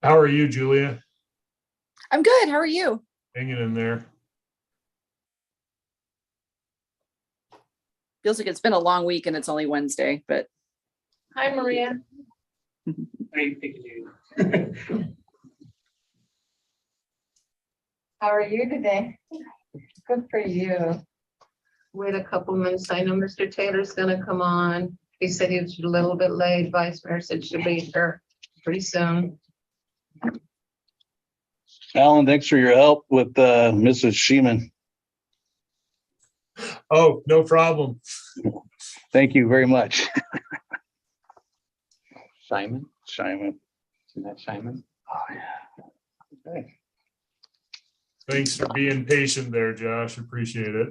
How are you, Julia? I'm good. How are you? Hanging in there. Feels like it's been a long week and it's only Wednesday, but Hi, Maria. How you picking How are you today? Good for you. Wait a couple minutes. I know Mr. Taylor's gonna come on. He said he was a little bit late. Vice Mayor said she'll be here pretty soon. Alan, thanks for your help with Mrs. Sheeman. Oh, no problem. Thank you very much. Simon? Simon. Isn't that Simon? Oh, yeah. Okay. Thanks for being patient there, Josh. Appreciate it.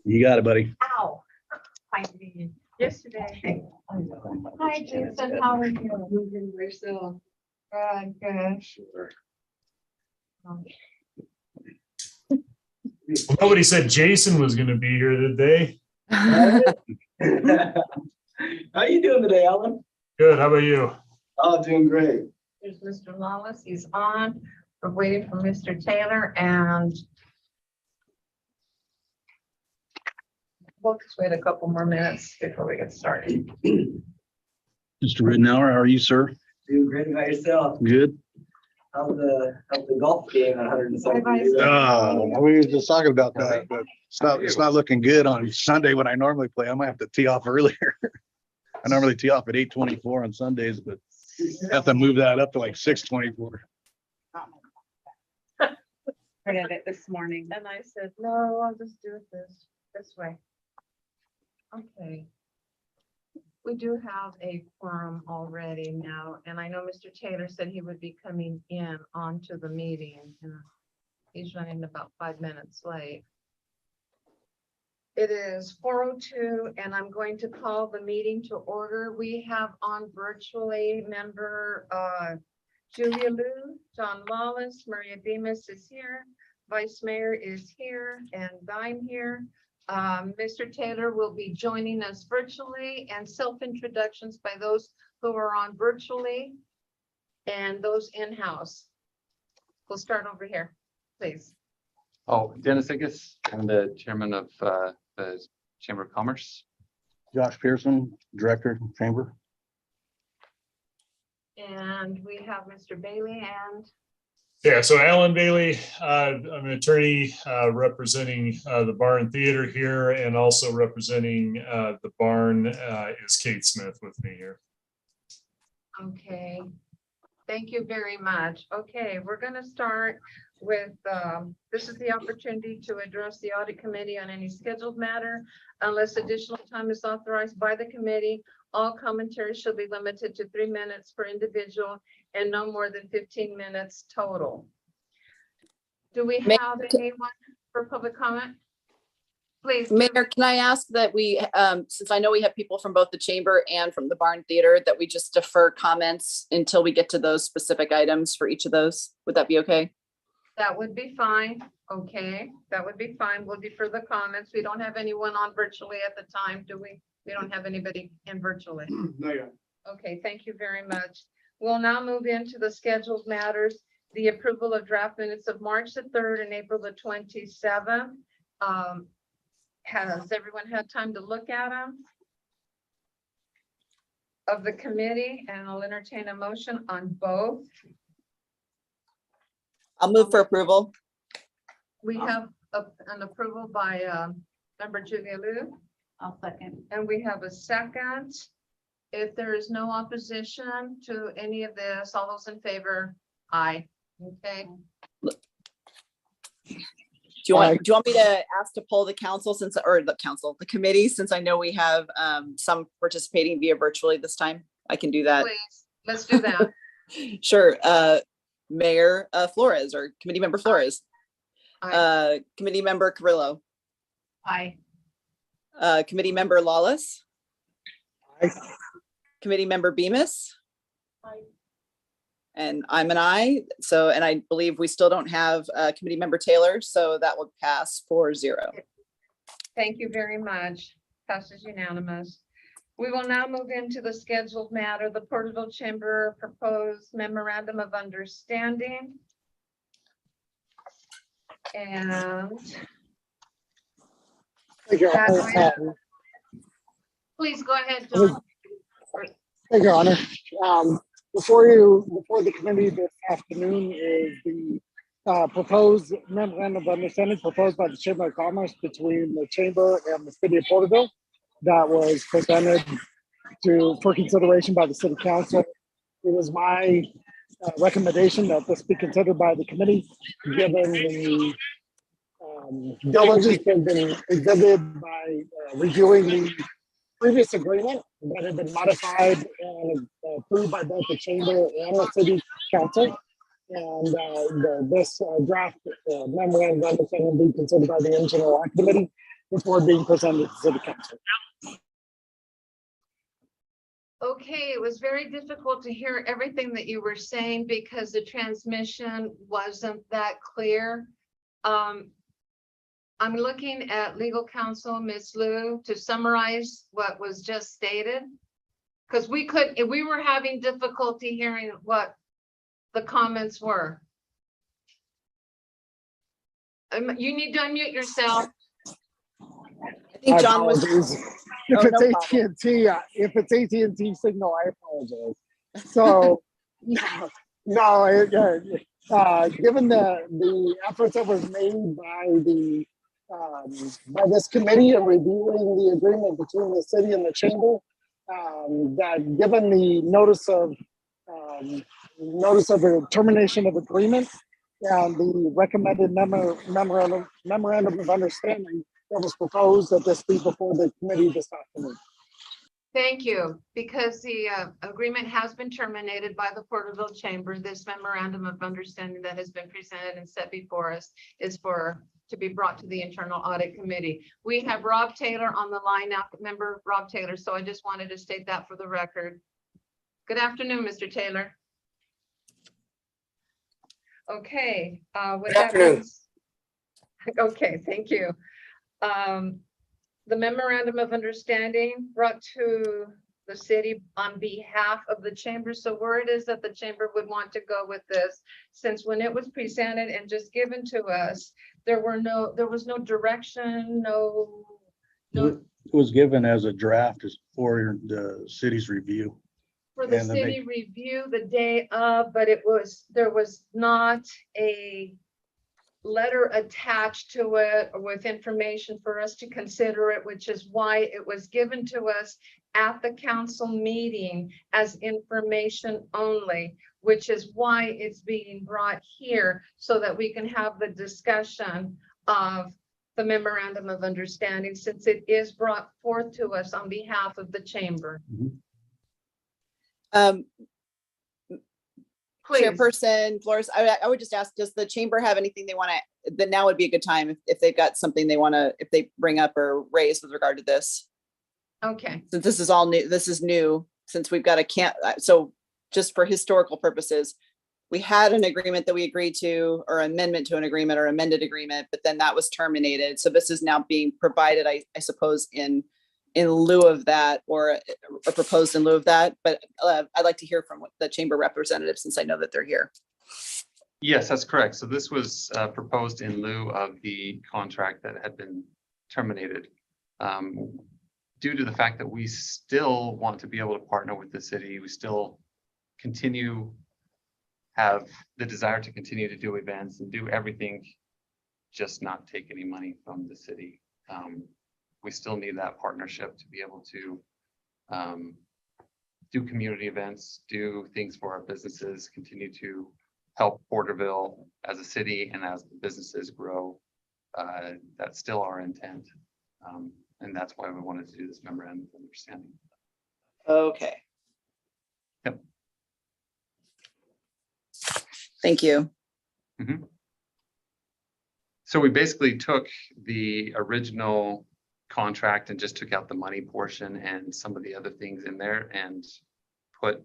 You got it, buddy. Ow. I did yesterday. Hi, Jason. How are you? We're so good. Sure. Well, nobody said Jason was going to be here, did they? How you doing today, Alan? Good. How about you? Oh, doing great. There's Mr. Lawless. He's on. We're waiting for Mr. Taylor and we'll just wait a couple more minutes before we get started. Mr. Rittenhour, how are you, sir? Doing great by yourself. Good. How's the golf game at 170? We were just talking about that, but it's not looking good on Sunday when I normally play. I might have to tee off earlier. I normally tee off at 8:24 on Sundays, but have to move that up to like 6:24. Heard of it this morning. And I said, no, I'll just do it this way. Okay. We do have a quorum already now, and I know Mr. Taylor said he would be coming in onto the meeting. And he's running about 5 minutes late. It is 4:02, and I'm going to call the meeting to order. We have on virtually member Julia Liu, John Lawless, Maria Demas is here, Vice Mayor is here, and I'm here. Mr. Taylor will be joining us virtually, and self-introductions by those who are on virtually and those in-house. We'll start over here, please. Oh, Dennis Ickes, I'm the chairman of the Chamber of Commerce. Josh Pearson, Director, Chamber. And we have Mr. Bailey and Yeah, so Alan Bailey, I'm an attorney representing the Barn Theater here, and also representing the Barn is Kate Smith with me here. okay. Thank you very much. Okay, we're going to start with, this is the opportunity to address the audit committee on any scheduled matter. Unless additional time is authorized by the committee, all commentary shall be limited to 3 minutes per individual and no more than 15 minutes total. Do we have anyone for public comment? Please. Mayor, can I ask that we, since I know we have people from both the chamber and from the Barn Theater, that we just defer comments until we get to those specific items for each of those? Would that be okay? That would be fine. Okay, that would be fine. We'll defer the comments. We don't have anyone on virtually at the time, do we? We don't have anybody in virtually. No, yeah. Okay, thank you very much. We'll now move into the scheduled matters. The approval of draft minutes of March the 3rd and April the 27th. Has everyone had time to look at them? Of the committee, and I'll entertain a motion on both. I'll move for approval. We have an approval by member Julia Liu. I'll second. And we have a second. If there is no opposition to any of this, all those in favor, aye. Okay, Do you want me to ask to poll the council the committee, since I know we have some participating via virtually this time? I can do that. please, let's do that. Sure. Mayor Flores, or Committee Member Flores. Aye. Committee Member Carrillo. Aye. Committee Member Lawless. Aye. Committee Member Bemis. Aye. And I'm an aye. So, and I believe we still don't have Committee Member Taylor, so that will pass 4-0. Thank you very much. Passes unanimous. We will now move into the scheduled matter, the Porterville Chamber proposed memorandum of understanding. And Thank you, That Honor. way- please go ahead, John. Thank you, Honor. Before the committee this afternoon is the proposed memorandum of understanding proposed by the Chamber of Commerce between the Chamber and the City of Porterville that was presented for consideration by the City Council. It was my recommendation that this be considered by the committee, given the diligence that has been exhibited by reviewing the previous agreement that had been modified and approved by both the Chamber and the City Council. And this draft memorandum of understanding will be considered by the Engineer Act Committee before being presented to the City Council. Okay, it was very difficult to hear everything that you were saying because the transmission wasn't that clear. I'm looking at legal counsel, Ms. Lou, to summarize what was just stated. Because we were having difficulty hearing what the comments were. You need to unmute yourself. I think John was, Apologies. Oh, If it's no problem. AT&T, if it's AT&T signal, I apologize. So, given the efforts that was made by this committee in reviewing the agreement between the city and the chamber, that given the notice of a termination of agreement and the recommended memorandum of understanding that was proposed that this be before the committee this afternoon. Thank you. Because the agreement has been terminated by the Porterville Chamber, this memorandum of understanding that has been presented and set before us is to be brought to the Internal Audit Committee. We have Rob Taylor on the line now, member Rob Taylor. So I just wanted to state that for the record. Good afternoon, Mr. Taylor. Okay. With that being- Okay, thank you. The memorandum of understanding brought to the city on behalf of the chamber. So where it is that the chamber would want to go with this, since when it was presented and just given to us, there was no direction, It was given as a draft for the city's review. for the And then city review the day of, but there was not a letter attached to it or with information for us to consider it, which is why it was given to us at the council meeting as information only, which is why it's being brought here so that we can have the discussion of the memorandum of understanding, since it is brought forth to us on behalf of the chamber. Please. Chairperson Flores, I would just ask, does the chamber have anything they want to, then now would be a good time if they've got something they want to, if they bring up or raise with regard to this. Okay, So this is all new, this is new, since we've got so just for historical purposes, we had an agreement that we agreed to, or amendment to an agreement or amended agreement, but then that was terminated. So this is now being provided, I suppose, in lieu of that, or proposed in lieu of that. But I'd like to hear from the chamber representative, since I know that they're here. Yes, that's correct. So this was proposed in lieu of the contract that had been terminated. Due to the fact that we still want to be able to partner with the city, we still have the desire to continue to do events and do everything, just not take any money from the city. We still need that partnership to be able to do community events, do things for our businesses, continue to help Porterville as a city and as the businesses grow. That's still our intent. And that's why we wanted to do this memorandum of understanding. Okay. Yep. Thank you. Mhm. So we basically took the original contract and just took out the money portion and some of the other things in there and put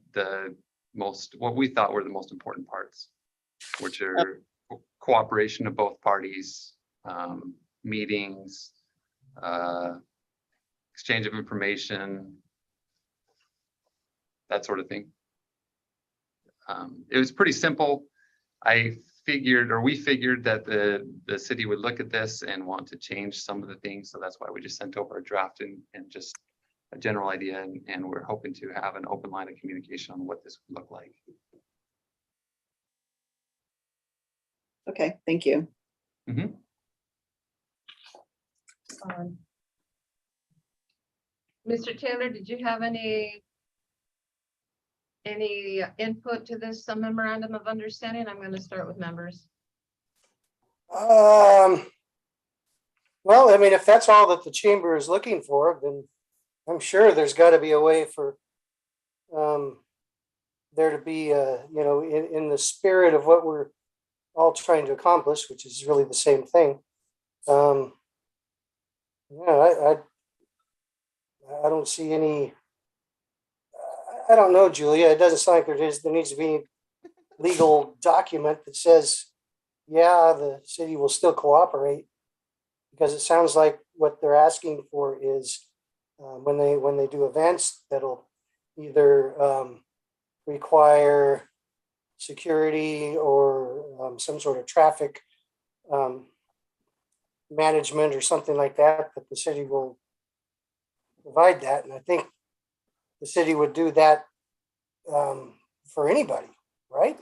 what we thought were the most important parts, which are cooperation of both parties, meetings, exchange of information, that sort of thing. It was pretty simple. I figured, or we figured that the city would look at this and want to change some of the things. So that's why we just sent over a draft and just a general idea. And we're hoping to have an open line of communication on what this would look like. Okay, thank you. Mr. Taylor, did you have any input to this memorandum of understanding? I'm going to start with members. Well, I mean, if that's all that the chamber is looking for, then I'm sure there's got to be a way for there to be, you know, in the spirit of what we're all trying to accomplish, which is really the same thing. Yeah, I don't see any. I don't know, Julia. It doesn't sound like there needs to be a legal document that says, yeah, the city will still cooperate, because it sounds like what they're asking for is when they do events that'll either require security or some sort of traffic management or something like that, that the city will provide that. And I think the city would do that for anybody, right?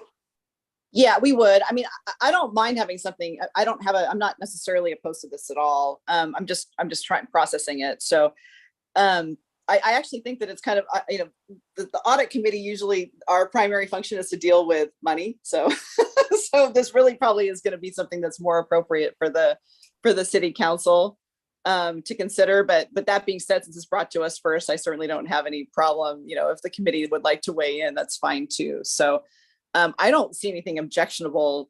Yeah, we would. I mean, I don't mind having something. I'm not necessarily opposed to this at all. I'm just trying processing it. So I actually think that it's kind of, you know, the audit committee, usually our primary function is to deal with money. So, so this really probably is going to be something that's more appropriate for the city council to consider. But that being said, since it's brought to us first, I certainly don't have any problem. You know, if the committee would like to weigh in, that's fine too. So I don't see anything objectionable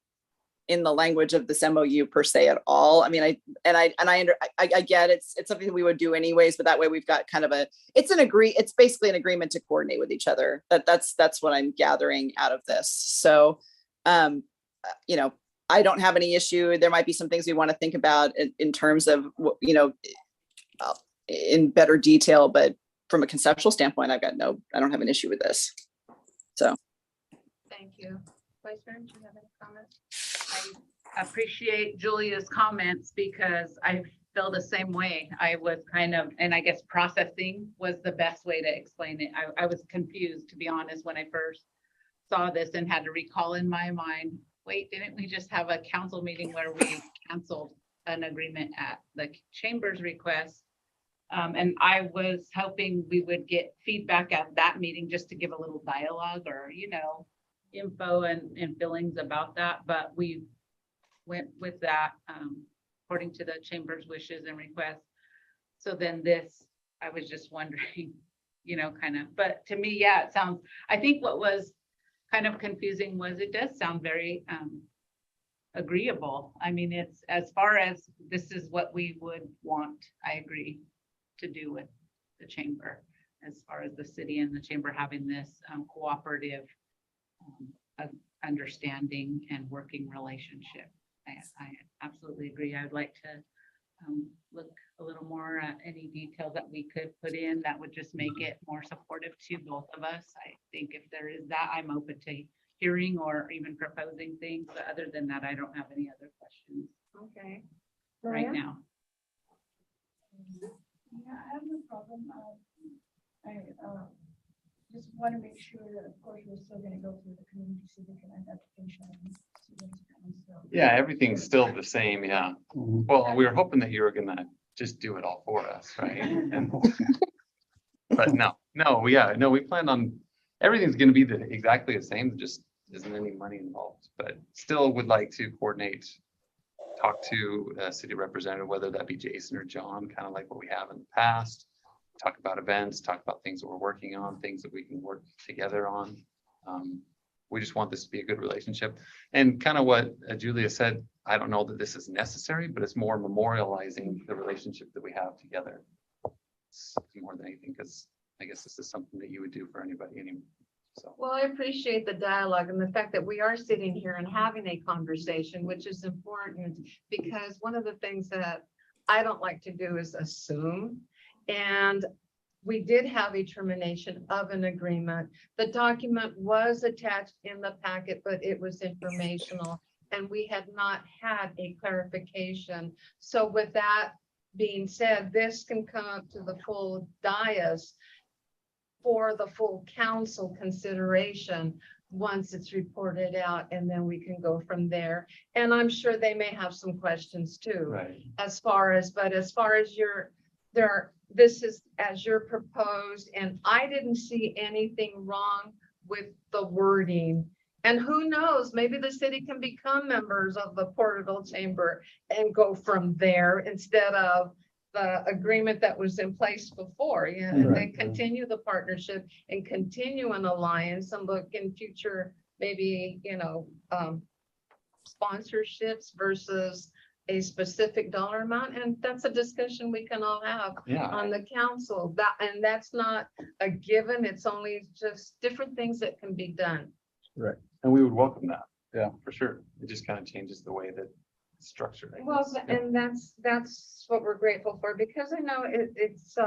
in the language of this MOU per se at all. I mean, I get it's something we would do anyways, but that way we've got kind of it's basically an agreement to coordinate with each other. That's what I'm gathering out of this. So, you know, I don't have any issue. There might be some things we want to think about in terms of, you know, in better detail, but from a conceptual standpoint, I don't have an issue with this. So. Thank you. Vice Mayor, do you have any comments? I appreciate Julia's comments because I feel the same way. I was kind of, and I guess processing was the best way to explain it. I was confused, to be honest, when I first saw this and had to recall in my mind, wait, didn't we just have a council meeting where we canceled an agreement at the chamber's request? And I was hoping we would get feedback at that meeting just to give a little dialogue or, you know, info and feelings about that, but we went with that according to the chamber's wishes and requests. So then this, I was just wondering, you know, kind of, but to me, yeah, it sounds, I think what was kind of confusing was it does sound very agreeable. I mean, it's as far as this is what we would want, I agree to do with the chamber, as far as the city and the chamber having this cooperative understanding and working relationship. I absolutely agree. I'd like to look a little more at any detail that we could put in that would just make it more supportive to both of us. I think if there is that, I'm open to hearing or even proposing things, but other than that, I don't have any other questions. Okay. Right Maria? now. Yeah, I have no problem. I just want to make sure that, of course, we're still going to go through the community civic and application. Yeah, everything's still the same. Yeah. Well, we were hoping that you were gonna just do it all for us, right? But no, we planned on everything's gonna be exactly the same. There just isn't any money involved, but still would like to coordinate, talk to a city representative, whether that be Jason or John, kind of like what we have in the past. Talk about events, talk about things that we're working on, things that we can work together on. We just want this to be a good relationship. And kind of what Julia said, I don't know that this is necessary, but it's more memorializing the relationship that we have together. It's more than anything, because I guess this is something that you would do for anybody anyway. So. Well, I appreciate the dialogue and the fact that we are sitting here and having a conversation, which is important, because one of the things that I don't like to do is assume. And we did have a termination of an agreement. The document was attached in the packet, but it was informational and we had not had a clarification. So with that being said, this can come up to the full dais for the full council consideration once it's reported out, and then we can go from there. And I'm sure they may have some questions too, Right. as far as this is as you're proposed, and I didn't see anything wrong with the wording. And who knows, maybe the city can become members of the Porterville Chamber and go from there instead of the agreement that was in place before, you know, and then continue the partnership and continue an alliance and look in future, maybe, you know, sponsorships versus a specific dollar amount. And that's a discussion we can all have Yeah. on the council. And that's not a given. It's only just different things that can be done. Right. And we would welcome that. Yeah. For sure. It just kind of changes the way that it's structured. I Well, guess. and that's what we're grateful for, because I know it's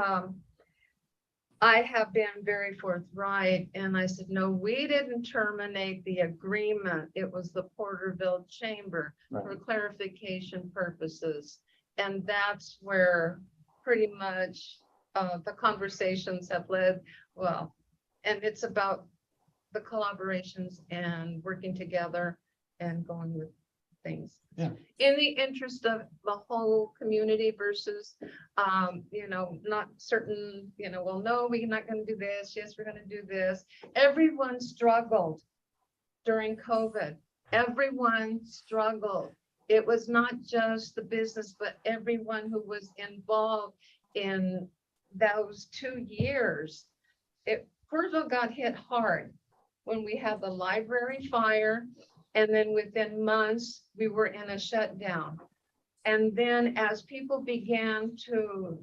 I have been very forthright, and I said, no, we didn't terminate the agreement. It was the Porterville Chamber for clarification purposes. And that's where pretty much the conversations have led. Well, and it's about the collaborations and working together and going with things. Yeah. In the interest of the whole community versus, you know, not certain, you know, well, no, we're not going to do this. Yes, we're going to do this. Everyone struggled during COVID. Everyone struggled. It was not just the business, but everyone who was involved in those 2 years. Porterville got hit hard when we had the library fire. And then within months, we were in a shutdown. And then as people began to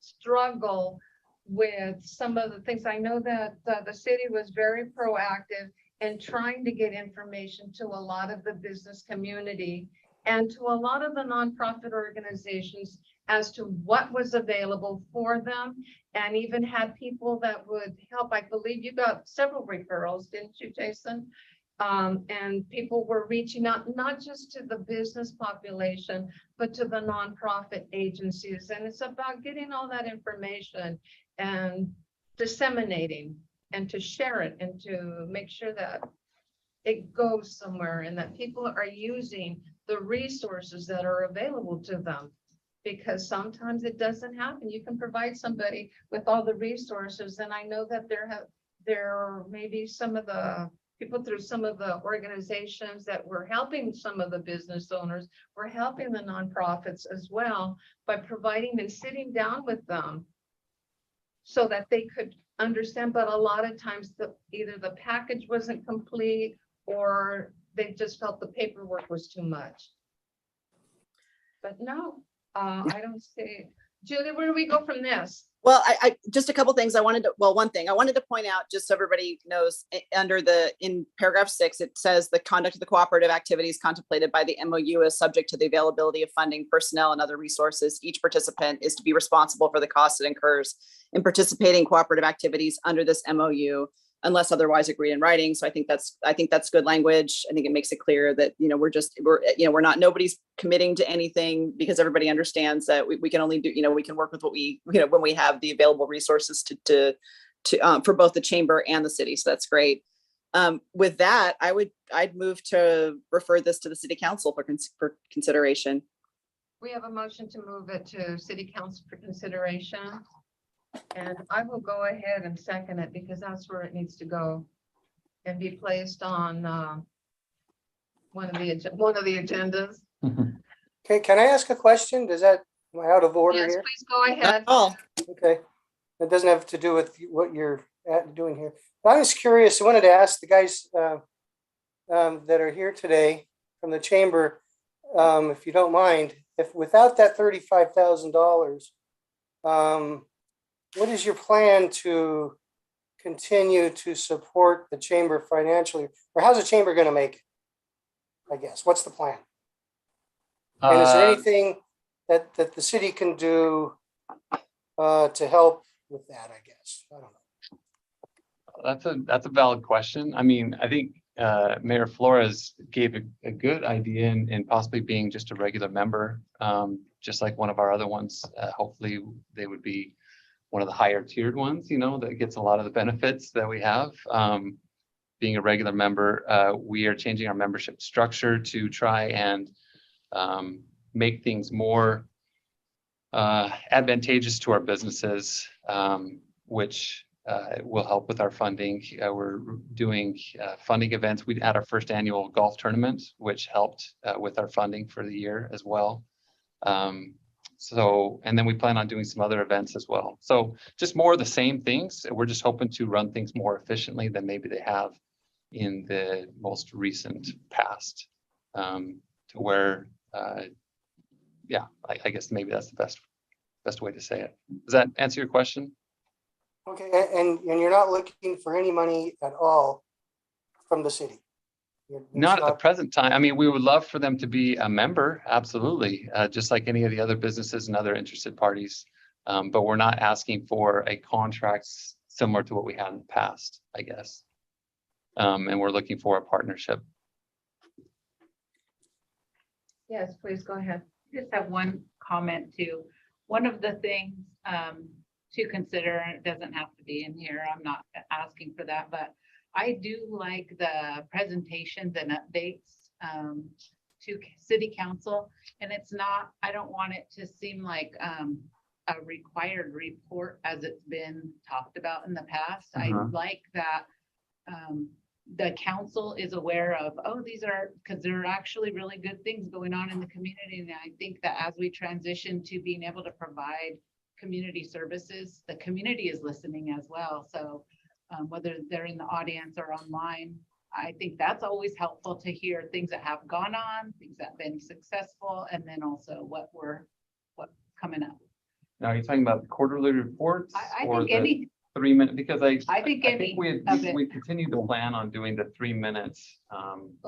struggle with some of the things, I know that the city was very proactive in trying to get information to a lot of the business community and to a lot of the nonprofit organizations as to what was available for them, and even had people that would help. I believe you got several referrals, didn't you, Jason? And people were reaching out, not just to the business population, but to the nonprofit agencies. And it's about getting all that information and disseminating and to share it and to make sure that it goes somewhere and that people are using the resources that are available to them. Because sometimes it doesn't happen. You can provide somebody with all the resources. And I know that there are maybe some of the people through some of the organizations that were helping some of the business owners, were helping the nonprofits as well by providing and sitting down with them so that they could understand. But a lot of times either the package wasn't complete or they just felt the paperwork was too much. But no, I don't see. Julie, where do we go from this? Well, I just a couple things one thing I wanted to point out, just so everybody knows, in paragraph 6, it says the conduct of the cooperative activities contemplated by the MOU is subject to the availability of funding, personnel, and other resources. Each participant is to be responsible for the costs it incurs in participating cooperative activities under this MOU, unless otherwise agreed in writing. So I think that's good language. I think it makes it clear that, you know, nobody's committing to anything, because everybody understands that we can only do, you know, we can work with what we, you know, when we have the available resources to for both the chamber and the city. So that's great. With that, I'd move to refer this to the city council for consideration. We have a motion to move it to city council for consideration. And I will go ahead and second it, because that's where it needs to go and be placed on one of the agendas. Okay, can I ask a question? Am I out of order Yes, here? please go ahead. Oh, Okay, that doesn't have to do with what you're doing here. But I was curious, I wanted to ask the guys that are here today from the chamber, if you don't mind, if without that $35,000, what is your plan to continue to support the chamber financially? Or how's the chamber going to make it? I guess, what's the plan? And is there anything that the city can do to help with that, I guess. I don't know. That's a valid question. I mean, I think Mayor Flores gave a good idea in possibly being just a regular member, just like one of our other ones. Hopefully they would be one of the higher tiered ones, you know, that gets a lot of the benefits that we have. Being a regular member, we are changing our membership structure to try and make things more advantageous to our businesses, which will help with our funding. We're doing funding events. We had our first annual golf tournament, which helped with our funding for the year as well. And then we plan on doing some other events as well. So just more of the same things. We're just hoping to run things more efficiently than maybe they have in the most recent past, to where, yeah, I guess maybe that's the best way to say it. Does that answer your question? Okay, and you're not looking for any money at all from the city? Not at the present time. I mean, we would love for them to be a member, absolutely, just like any of the other businesses and other interested parties. But we're not asking for a contract similar to what we had in the past, I guess. And we're looking for a partnership. Yes, please go ahead. Just have one comment too. One of the things to consider, and it doesn't have to be in here, I'm not asking for that, but I do like the presentations and updates to city council. And it's not, I don't want it to seem like a required report as it's been talked about in the past. I like that the council is aware of, oh, these are, because there are actually really good things going on in the community. And I think that as we transition to being able to provide community services, the community is listening as well. So whether they're in the audience or online, I think that's always helpful to hear things that have gone on, things that have been successful, and then also what's coming up. Now, are you talking about the quarterly reports? I or think the any, 3 minutes? Because I think any of it. we continue to plan on doing the 3 minutes.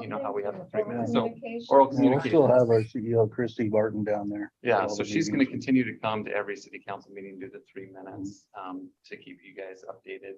You know how we have the 3 Oral minutes. So communication. oral We'll communication. still have our CEO, Christy Barton, down there. Yeah, for all so the she's going to meetings. continue to come to every city council meeting, do the 3 minutes to keep you guys updated.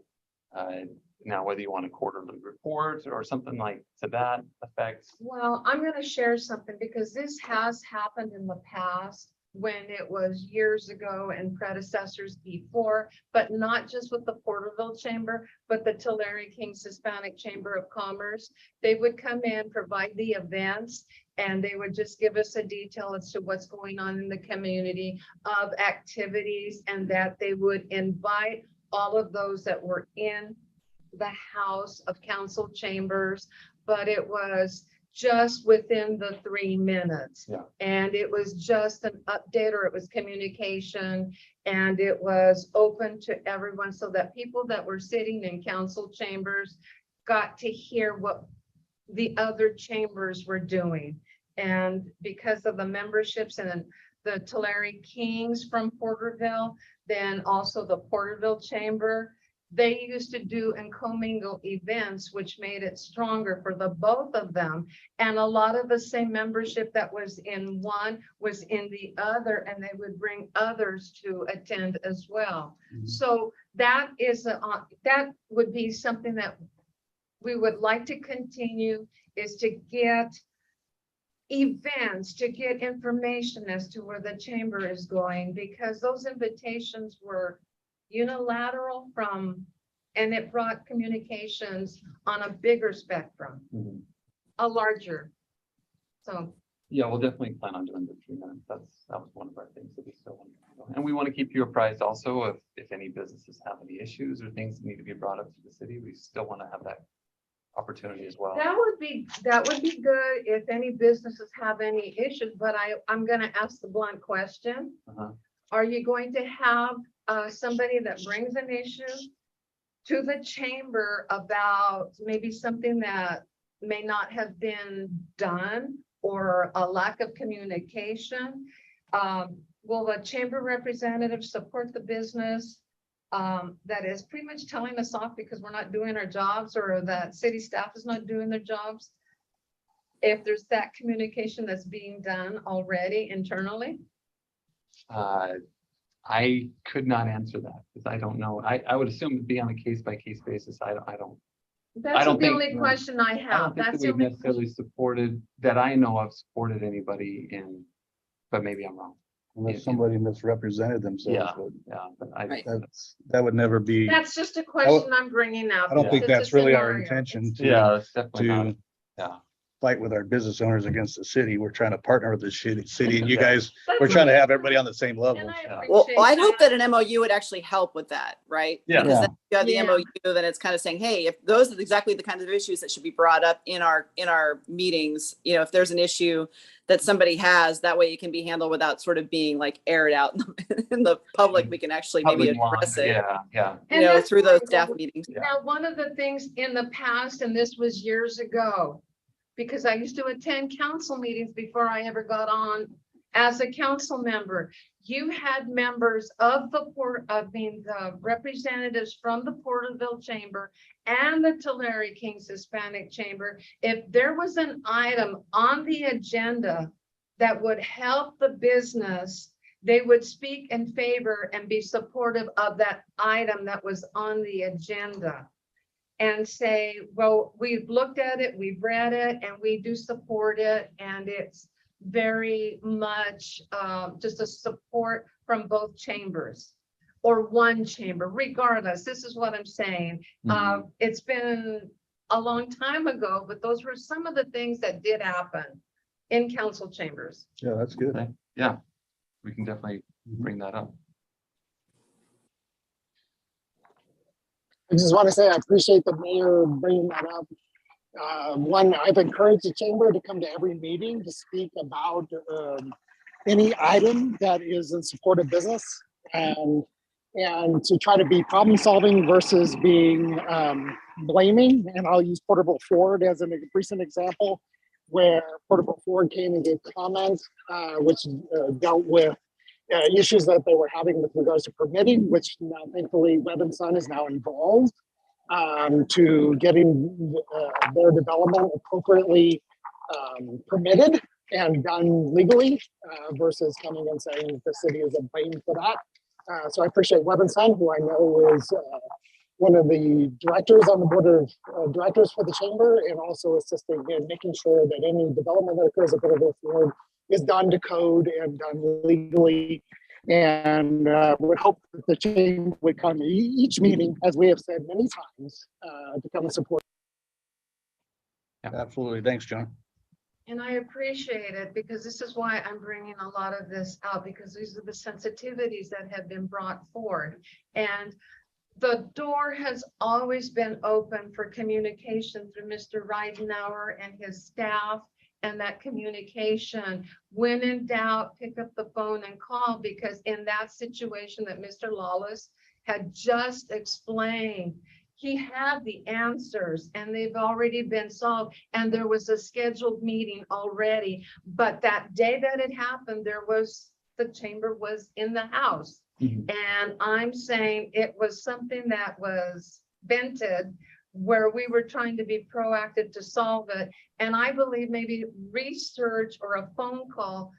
Now, whether you want a quarterly report or something like to that effect. Well, I'm going to share something because this has happened in the past when it was years ago and predecessors before, but not just with the Porterville Chamber, but the Tulare Kings Hispanic Chamber of Commerce. They would come in, provide the events, and they would just give us a detail as to what's going on in the community of activities, and that they would invite all of those that were in the House of Council chambers, but it was just within the 3 minutes. Yeah. And it was just an update, or it was communication, and it was open to everyone so that people that were sitting in council chambers got to hear what the other chambers were doing. And because of the memberships and the Tulare Kings from Porterville, then also the Porterville Chamber, they used to do and commingle events, which made it stronger for the both of them. And a lot of the same membership that was in one was in the other, and they would bring others to attend as well. So that is that would be something that we would like to continue, is to get events, to get information as to where the chamber is going, because those invitations were unilateral and it brought communications on a bigger spectrum, a larger. So Yeah, we'll definitely plan on doing the 3 minutes. That was one of our things that we still want to do. And we want to keep you apprised also if any businesses have any issues or things that need to be brought up to the city. We still want to have that opportunity as well. that would be good if any businesses have any issues, but I'm gonna ask the blunt question. Are you going to have somebody that brings an issue to the chamber about maybe something that may not have been done or a lack of communication? Will the chamber representative support the business that is pretty much telling us off because we're not doing our jobs, or that city staff is not doing their jobs? If there's that communication that's being done already internally? I could not answer that because I don't know. I would assume it'd be on a case by case basis. I don't. That's don't the think- only question I I don't have. think that That's the we've only. necessarily supported, that I know of, supported anybody in, but maybe I'm wrong. Unless somebody misrepresented themselves, Yeah. but Yeah, but I, Right. that would never be, That's just a question I'm bringing up. I don't think because that's it's a really our scenario. intention yeah, to, that's definitely not. to Yeah. fight with our business owners against the city. We're trying to partner with the city and you Yeah. guys, That's we're trying to okay. have everybody on the same level. And I Well, appreciate I'd hope that an MOU would actually help with that, right? Yeah. Because Yeah. then you have the Yeah. MOU, then it's kind of saying, hey, if those are exactly the kinds of issues that should be brought up in our meetings, you know, if there's an issue that somebody has, that way it can be handled without sort of being like aired out in the public. We can actually maybe Public lawn, address it, Yeah, yeah. you And know, that's through those why- staff meetings. Yeah. Now, one of the things in the past, and this was years ago, because I used to attend council meetings before I ever got on as a council member. You had members of the the representatives from the Porterville Chamber and the Tulare Kings Hispanic Chamber. If there was an item on the agenda that would help the business, they would speak in favor and be supportive of that item that was on the agenda. And say, well, we've looked at it, we've read it, and we do support it, and it's very much just a support from both chambers or one chamber, regardless. This is what I'm saying. It's been a long time ago, but those were some of the things that did happen in council chambers. Yeah, that's good. Okay. Yeah, we can definitely bring that up. I just want to say I appreciate the mayor bringing that up. One, I've encouraged the chamber to come to every meeting to speak about any item that is in support of business and to try to be problem solving versus being blaming. And I'll use Porterville Ford as a recent example where Porterville Ford came and gave comments which dealt with issues that they were having with regards to permitting, which now thankfully Webb and Son is now involved to getting their development appropriately permitted and done legally versus coming and saying the city is a blame for that. So I appreciate Webb and Son, who I know is one of the directors on the board of directors for the chamber and also assisting in making sure that any development that occurs at Porterville Ford is done to code and done legally, and would hope that the chamber would come each meeting, as we have said many times, to come and support. Absolutely. Thanks, John. And I appreciate it because this is why I'm bringing a lot of this out, because these are the sensitivities that have been brought forward. And the door has always been open for communication through Mr. Ridenauer and his staff. And that communication, when in doubt, pick up the phone and call, because in that situation that Mr. Lawless had just explained, he had the answers and they've already been solved. And there was a scheduled meeting already. But that day that it happened, the chamber was in the house. And I'm saying it was something that was vented where we were trying to be proactive to solve it. And I believe maybe research or a phone call,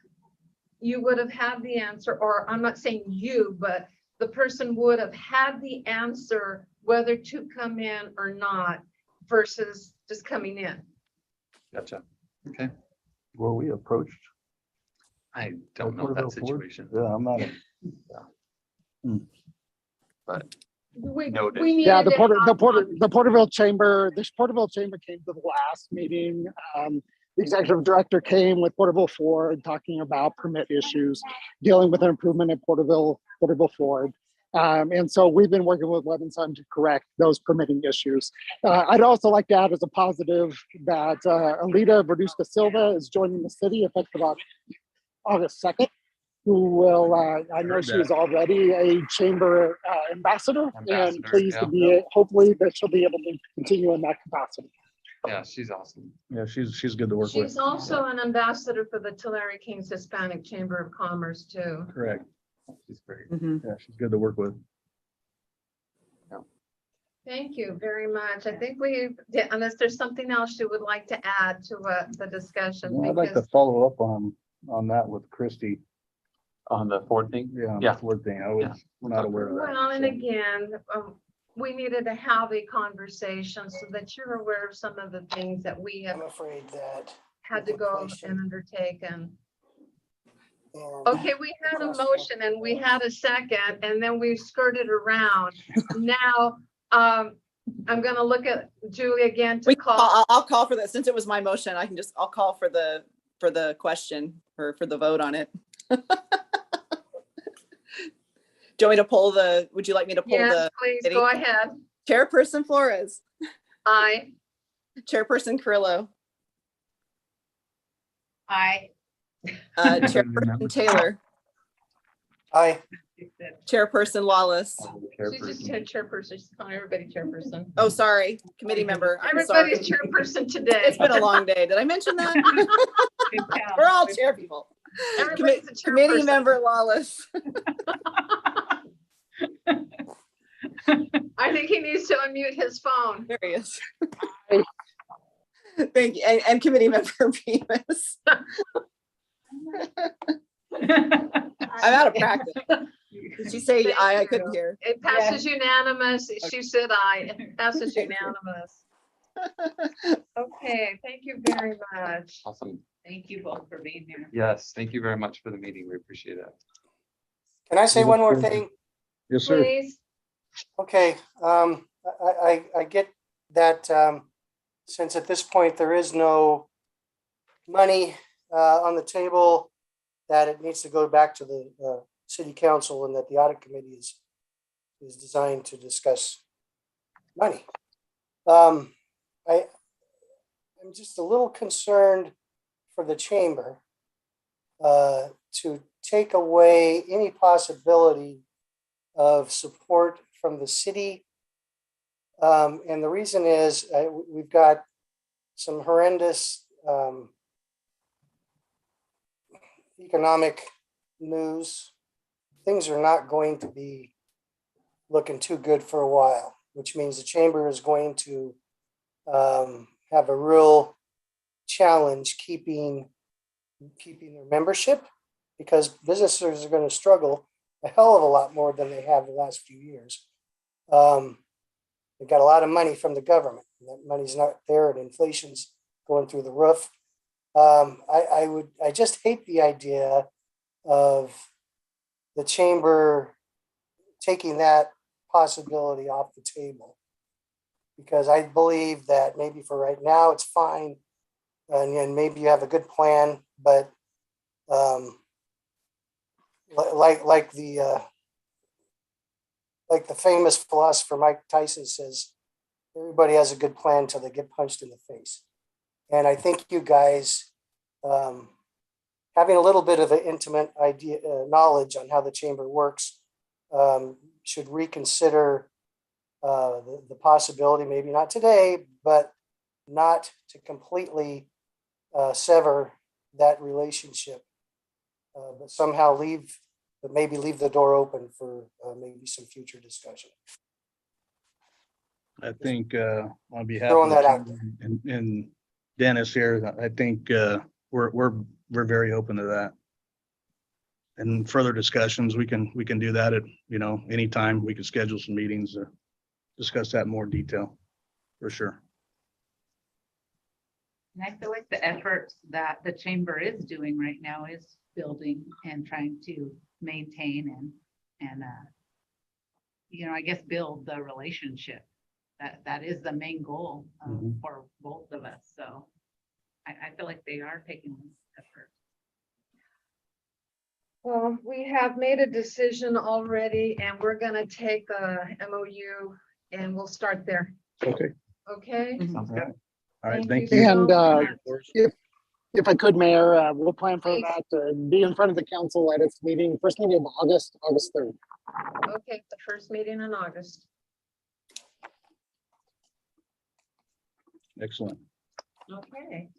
you would have had the answer, or I'm not saying you, but the person would have had the answer whether to come in or not versus just coming in. Gotcha. Okay. Were we approached? I don't know that Porterville Ford? situation, Yeah, I'm not. but We Noted. Yeah, needed it the Porterville Chamber, this Porterville Chamber came to the last meeting. The executive director came with Porterville Ford talking about permit issues, dealing with an improvement at Porterville Ford. And so we've been working with Webb and Son to correct those permitting issues. I'd also like to add as a positive that Alita Verduska Silva is joining the city effective August 2nd. Who will, I know she is already a chamber ambassador and Ambassador, pleased to yeah. be, hopefully that she'll be able to continue in that capacity. yeah, she's awesome. Yeah, she's good to work with. She's also an ambassador for the Tulare Kings Hispanic Chamber of Commerce too. Correct. She's great. Mhm. Yeah, she's good to work with. Thank you very much. I think unless there's something else you would like to add to the discussion. Well, I'd like to because- follow up on that with Christy. On the Ford thing? Yeah. Yeah. Ford thing. We're not aware of that. Well, and so. again, we needed to have a conversation so that you're aware of some of the things that we have I'm afraid that. had to with go inflation and undertake and. and Okay, we had a across the motion and we had a second and then we skirted around. Now, I'm gonna look at Julie again to call. I'll call for that. Since it was my motion, I'll call for the question or for the vote on it. Do you want me to would you like me to pull Yes, the please, go ahead. Chairperson Flores, Aye. Chairperson Carrillo, I. Chairperson Taylor, I, Chairperson Lawless. She just said chairperson. She's calling everybody chairperson. Oh, sorry, committee member. I'm sorry. Everybody's chairperson today. It's been a long day. Did I mention that? We're all chair people. Everybody's a Committee chairperson. member Lawless. I think he needs to unmute his phone. There he is. Thank you. And committee member Bemis. I'm out of practice. Did she say Thank aye? I you. couldn't hear. It passes unanimous. She said aye. It passes unanimous. Okay, thank you very much. Awesome. Thank you both for being here. Yes, thank you very much for the meeting. We appreciate it. can I say one more thing? Yes, sir. Please. Okay, I get that, since at this point there is no money, on the table, that it needs to go back to the, city council and that the audit committee is designed to discuss money. I'm just a little concerned for the chamber, to take away any possibility of support from the city. And the reason is we've got some horrendous economic news. Things are not going to be looking too good for a while, which means the chamber is going to have a real challenge keeping their membership, because businesses are going to struggle a hell of a lot more than they have the last few years. They've got a lot of money from the government. And that money's not there, and inflation's going through the roof. I just hate the idea of the chamber taking that possibility off the table, because I believe that maybe for right now it's fine, and maybe you have a good plan, but like the famous philosopher Mike Tyson says, everybody has a good plan until they get punched in the face. And I think you guys, having a little bit of an intimate idea, knowledge on how the chamber works, should reconsider the possibility, maybe not today, but not to completely sever that relationship, but somehow maybe leave the door open for maybe some future discussion. I think on behalf Throwing of the that out chamber and Dennis here, I think we're very open to that. And further discussions, we can do that at, anytime. We can schedule some meetings to discuss that in more detail, for sure. And I feel like the efforts that the chamber is doing right now is building and trying to maintain and I guess build the relationship. That is the main goal for both of us. So I feel like they are taking this effort. Well, we have made a decision already, and we're gonna take a MOU and we'll start there. Okay. Okay? Sounds good. All right. Thank Thank you you. so And much. if I could, Mayor, we'll plan for Please. that to be in front of the council at its meeting, first meeting of August 3rd. Okay, the first meeting in August. Excellent. Okay.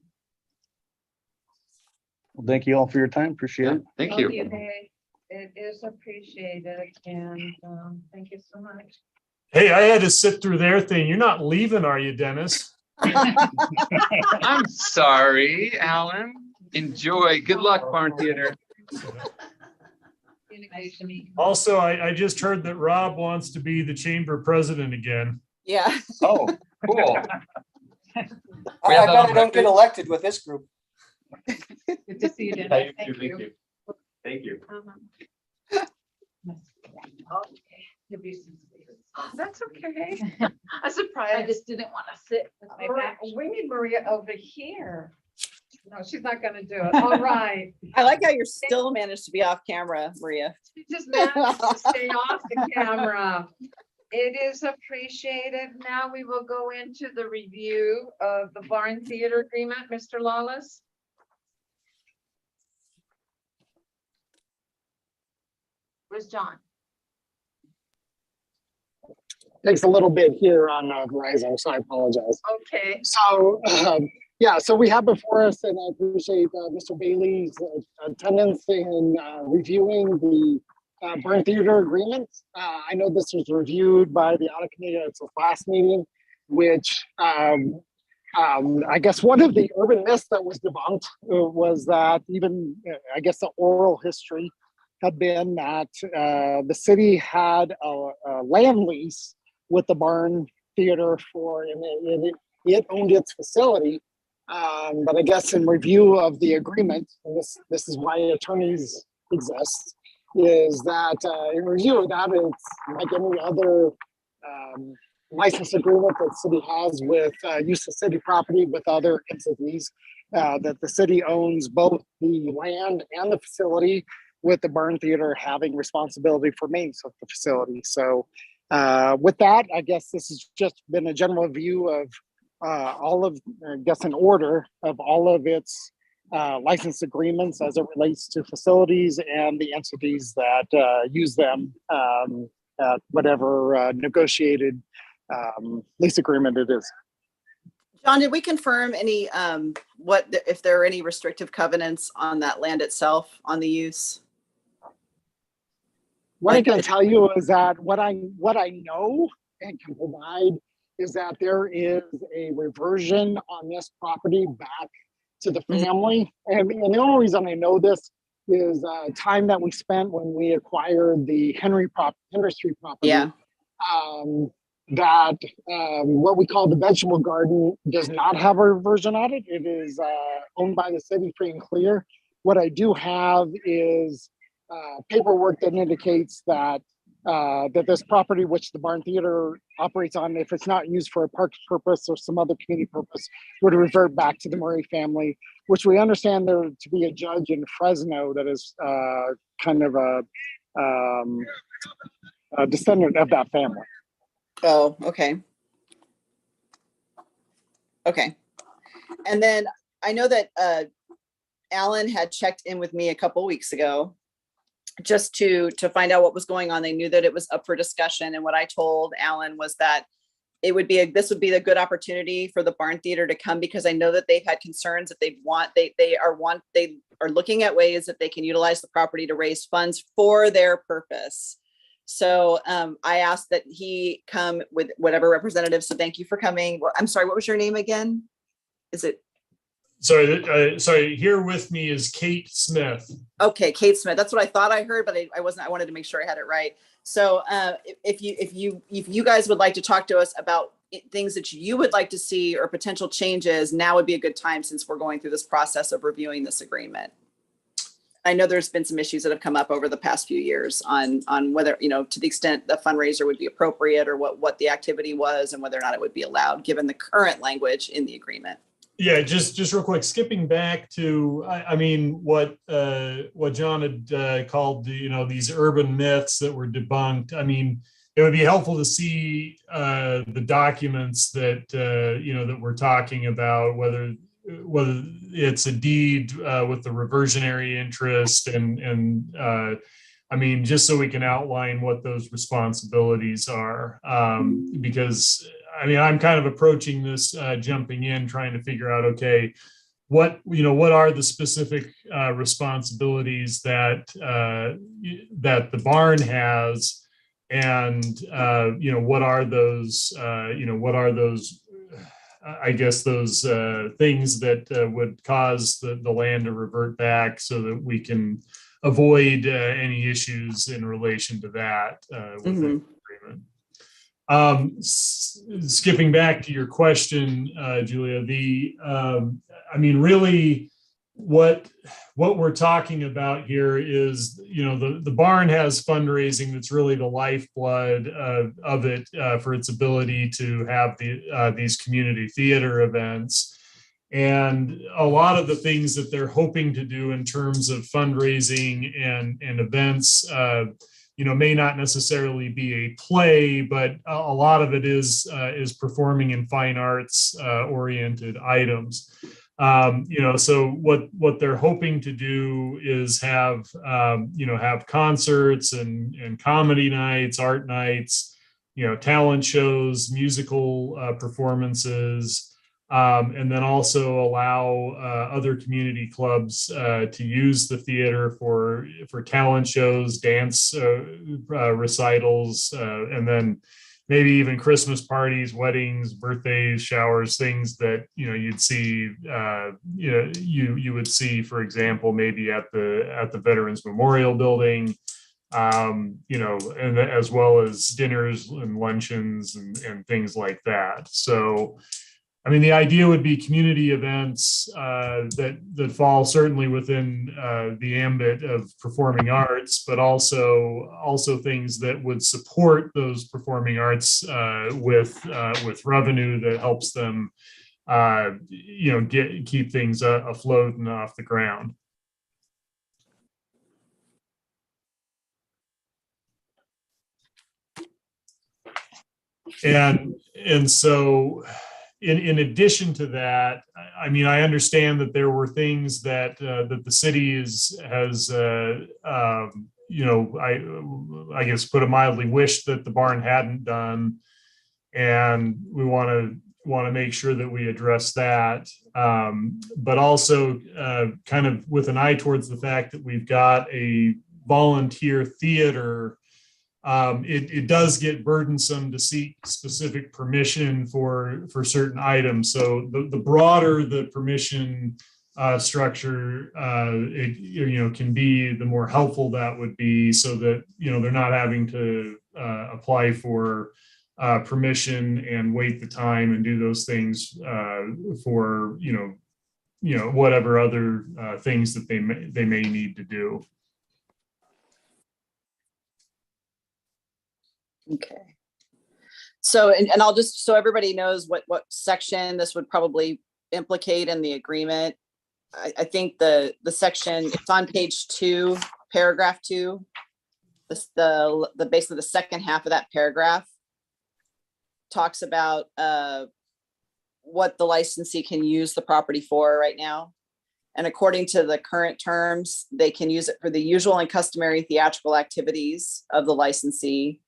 Well, thank you all for your time. Appreciate it. Thank you. Okay, it is appreciated, and thank you so much. Hey, I had to sit through their thing. You're not leaving, are you, Dennis? I'm sorry, Alan. Enjoy. Good luck, Barn Theater. communication. Also, I just heard that Rob wants to be the chamber president again. Yeah. Oh, cool. I We have that bet on I don't get record? elected with this group. Good to see you, Dennis. Thank you. Thank you. Okay. Give you some space. Oh, that's okay. I'm I surprised. just didn't want to sit with my back. We need Maria over here. No, she's not gonna do it. All right. I like how you're still managed to be off camera, Maria. She just managed to stay off the camera. It is appreciated. Now we will go into the review of the Barn Theater Agreement. Mr. Lawless? Where's John? Takes a little bit here on Verizon, so I apologize. Okay. So, yeah, so we have before us, and I appreciate Mr. Bailey's attendance in reviewing the Burn Theater Agreement. I know this was reviewed by the Audit Committee at its last meeting, which I guess one of the urban myths that was debunked was that even, I guess, the oral history had been that the city had a land lease with the Barn Theater and it owned its facility. But I guess in review of the agreement, and this is why attorneys exist, is that in review of that, it's like any other license agreement that the city has with use of city property with other entities, that the city owns both the land and the facility, with the Barn Theater having responsibility for maintenance of the facility. So with that, I guess this has just been a general view of all of, I guess, an order of all of its license agreements as it relates to facilities and the entities that use them at whatever negotiated lease agreement it is. John, did we confirm any, if there are any restrictive covenants on that land itself, on the use? What I can tell you is that what I know and can provide is that there is a reversion on this property back to the family. And the only reason I know this is time that we spent when we acquired the Henry Street property. Yeah. That what we call the vegetable garden does not have a reversion on it. It is owned by the city free and clear. What I do have is paperwork that indicates that that this property, which the Barn Theater operates on, if it's not used for a park purpose or some other community purpose, would revert back to the Murray family, which we understand there to be a judge in Fresno that is kind of a descendant of that family. Oh, okay. Okay. And then I know that Alan had checked in with me a couple weeks ago just to find out what was going on. They knew that it was up for discussion. And what I told Alan was that this would be a good opportunity for the Barn Theater to come, because I know that they've had concerns that they are looking at ways that they can utilize the property to raise funds for their purpose. So I asked that he come with whatever representative. So thank you for coming. Well, I'm sorry, what was your name again? Is it? Sorry, here with me is Kate Smith. Okay, Kate Smith. That's what I thought I heard, but I wasn't. I wanted to make sure I had it right. So if you guys would like to talk to us about things that you would like to see or potential changes, now would be a good time, since we're going through this process of reviewing this agreement. I know there's been some issues that have come up over the past few years on whether, to the extent the fundraiser would be appropriate, or what the activity was, and whether or not it would be allowed given the current language in the agreement. Yeah, just real quick, skipping back to, what John had called, these urban myths that were debunked. I mean, it would be helpful to see the documents that, that we're talking about, whether it's a deed with the reversionary interest, and just so we can outline what those responsibilities are, because I'm kind of approaching this jumping in, trying to figure out, okay, what are the specific responsibilities that the barn has, and what are those I guess those things that would cause the land to revert back so that we can avoid any issues in relation to that with the agreement. Skipping back to your question, Julia, I mean, really what we're talking about here is, you know, the barn has fundraising that's really the lifeblood of it for its ability to have these community theater events. And a lot of the things that they're hoping to do in terms of fundraising and events, you know, may not necessarily be a play, but a lot of it is performing in fine arts oriented items. You know, so what they're hoping to do is have you know, have concerts and comedy nights, art nights, you know, talent shows, musical performances. And then also allow other community clubs to use the theater for talent shows, dance recitals, and then maybe even Christmas parties, weddings, birthdays, showers, things that, you know, you'd see, you know, you would see, for example, maybe at the Veterans Memorial Building. You know, and as well as dinners and luncheons and things like that. So, I mean, the idea would be community events that fall certainly within the ambit of performing arts, but also things that would support those performing arts with revenue that helps them, you know, keep things afloat and off the ground. And so, in addition to that, I mean, I understand that there were things that that the city has you know, I guess put it mildly, wished that the barn hadn't done, and we want to make sure that we address that, but also kind of with an eye towards the fact that we've got a volunteer theater. It does get burdensome to seek specific permission for certain items. So the broader the permission structure, it, you know, can be, the more helpful that would be, so that, you know, they're not having to apply for permission and wait the time and do those things for, you know, whatever other things that they may need to do. Okay. So, and I'll just, so everybody knows what section this would probably implicate in the agreement. I think the section, it's on page 2, paragraph 2. The basically the second half of that paragraph talks about what the licensee can use the property for right now. And according to the current terms, they can use it for the usual and customary theatrical activities of the licensee.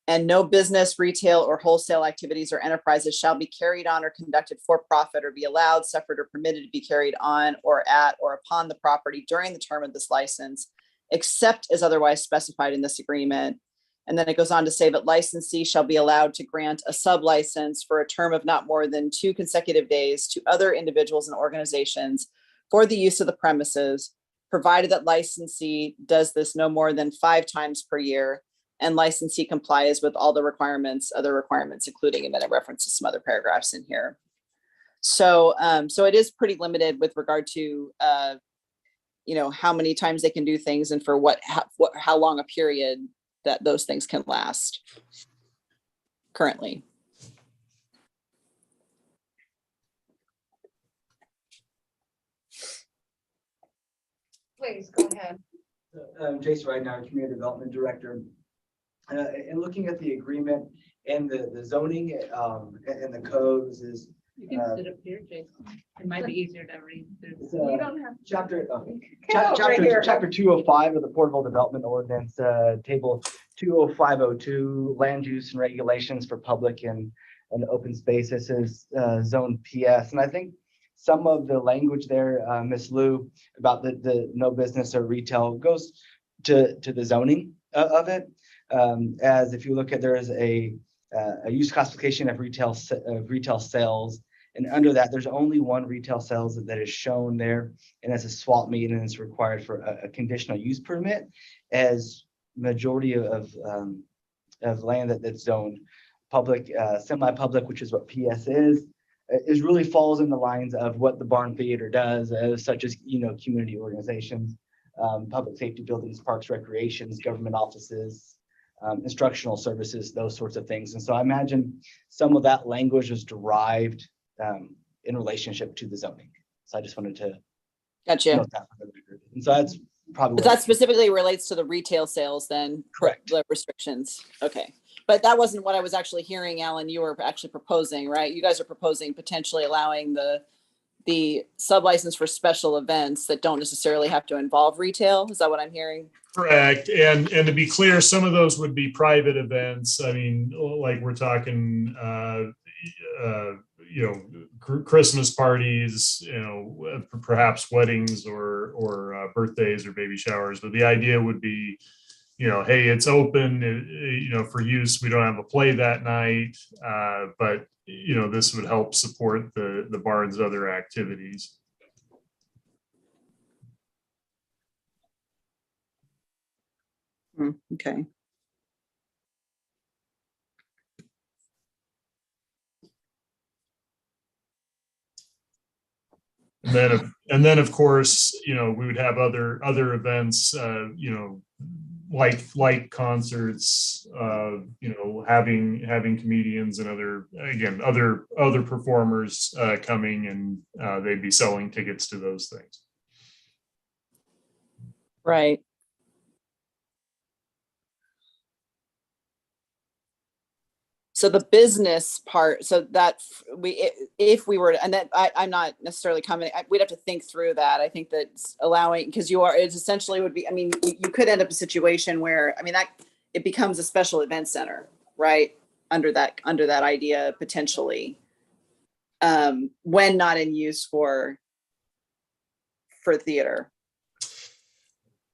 And no business, retail, or wholesale activities or enterprises shall be carried on or conducted for profit or be allowed, suffered, or permitted to be carried on or at or upon the property during the term of this license, except as otherwise specified in this agreement. And then it goes on to say that licensee shall be allowed to grant a sub-license for a term of not more than 2 consecutive days to other individuals and organizations for the use of the premises, provided that licensee does this no more than 5 times per year, and licensee complies with all the other requirements, including, and then it references some other paragraphs in here. So, so it is pretty limited with regard to, you know, how many times they can do things and for how long a period that those things can last currently. Please go ahead. Jason Ridenour, Community Development Director. And looking at the agreement and the zoning and the codes is. You can sit up here, Jason. It might be easier to read through. You don't have. Chapter, Come over here. chapter 205 of the Portable Development Ordinance, table 20502, land use and regulations for public and open space. This is zone PS. And I think some of the language there, Ms. Lou, about the no business or retail goes to the zoning of it. As if you look at, there is a use classification of retail sales, And under that, there's only one retail sales that is shown there, and it's a swap meet, and it's required for a conditional use permit, as majority of land that's zoned public, semi-public, which is what PS is really falls in the lines of what the Barn Theater does, such as, community organizations, public safety buildings, parks, recreations, government offices, instructional services, those sorts of things. And so I imagine some of that language was derived in relationship to the zoning. So I just wanted to Gotcha. note that for the record. And so that's probably. But that specifically relates to the retail sales then? Correct. The restrictions. Okay. But that wasn't what I was actually hearing, Alan. You were actually proposing, right? You guys are proposing potentially allowing the sub-license for special events that don't necessarily have to involve retail. Is that what I'm hearing? Correct. And to be clear, some of those would be private events. I mean, like we're talking, Christmas parties, perhaps weddings or birthdays or baby showers. But the idea would be, hey, it's open, for use. We don't have a play that night, but this would help support the barn's other activities. Okay. And then of course, we would have other events, like concerts, having comedians and other performers coming, and they'd be selling tickets to those things. Right. So the business part, so that if we were to, and that I'm not necessarily commenting, we'd have to think through that. I think that allowing, because it's essentially would be, you could end up a situation where, that it becomes a special event center, right? Under that idea, potentially, when not in use for theater.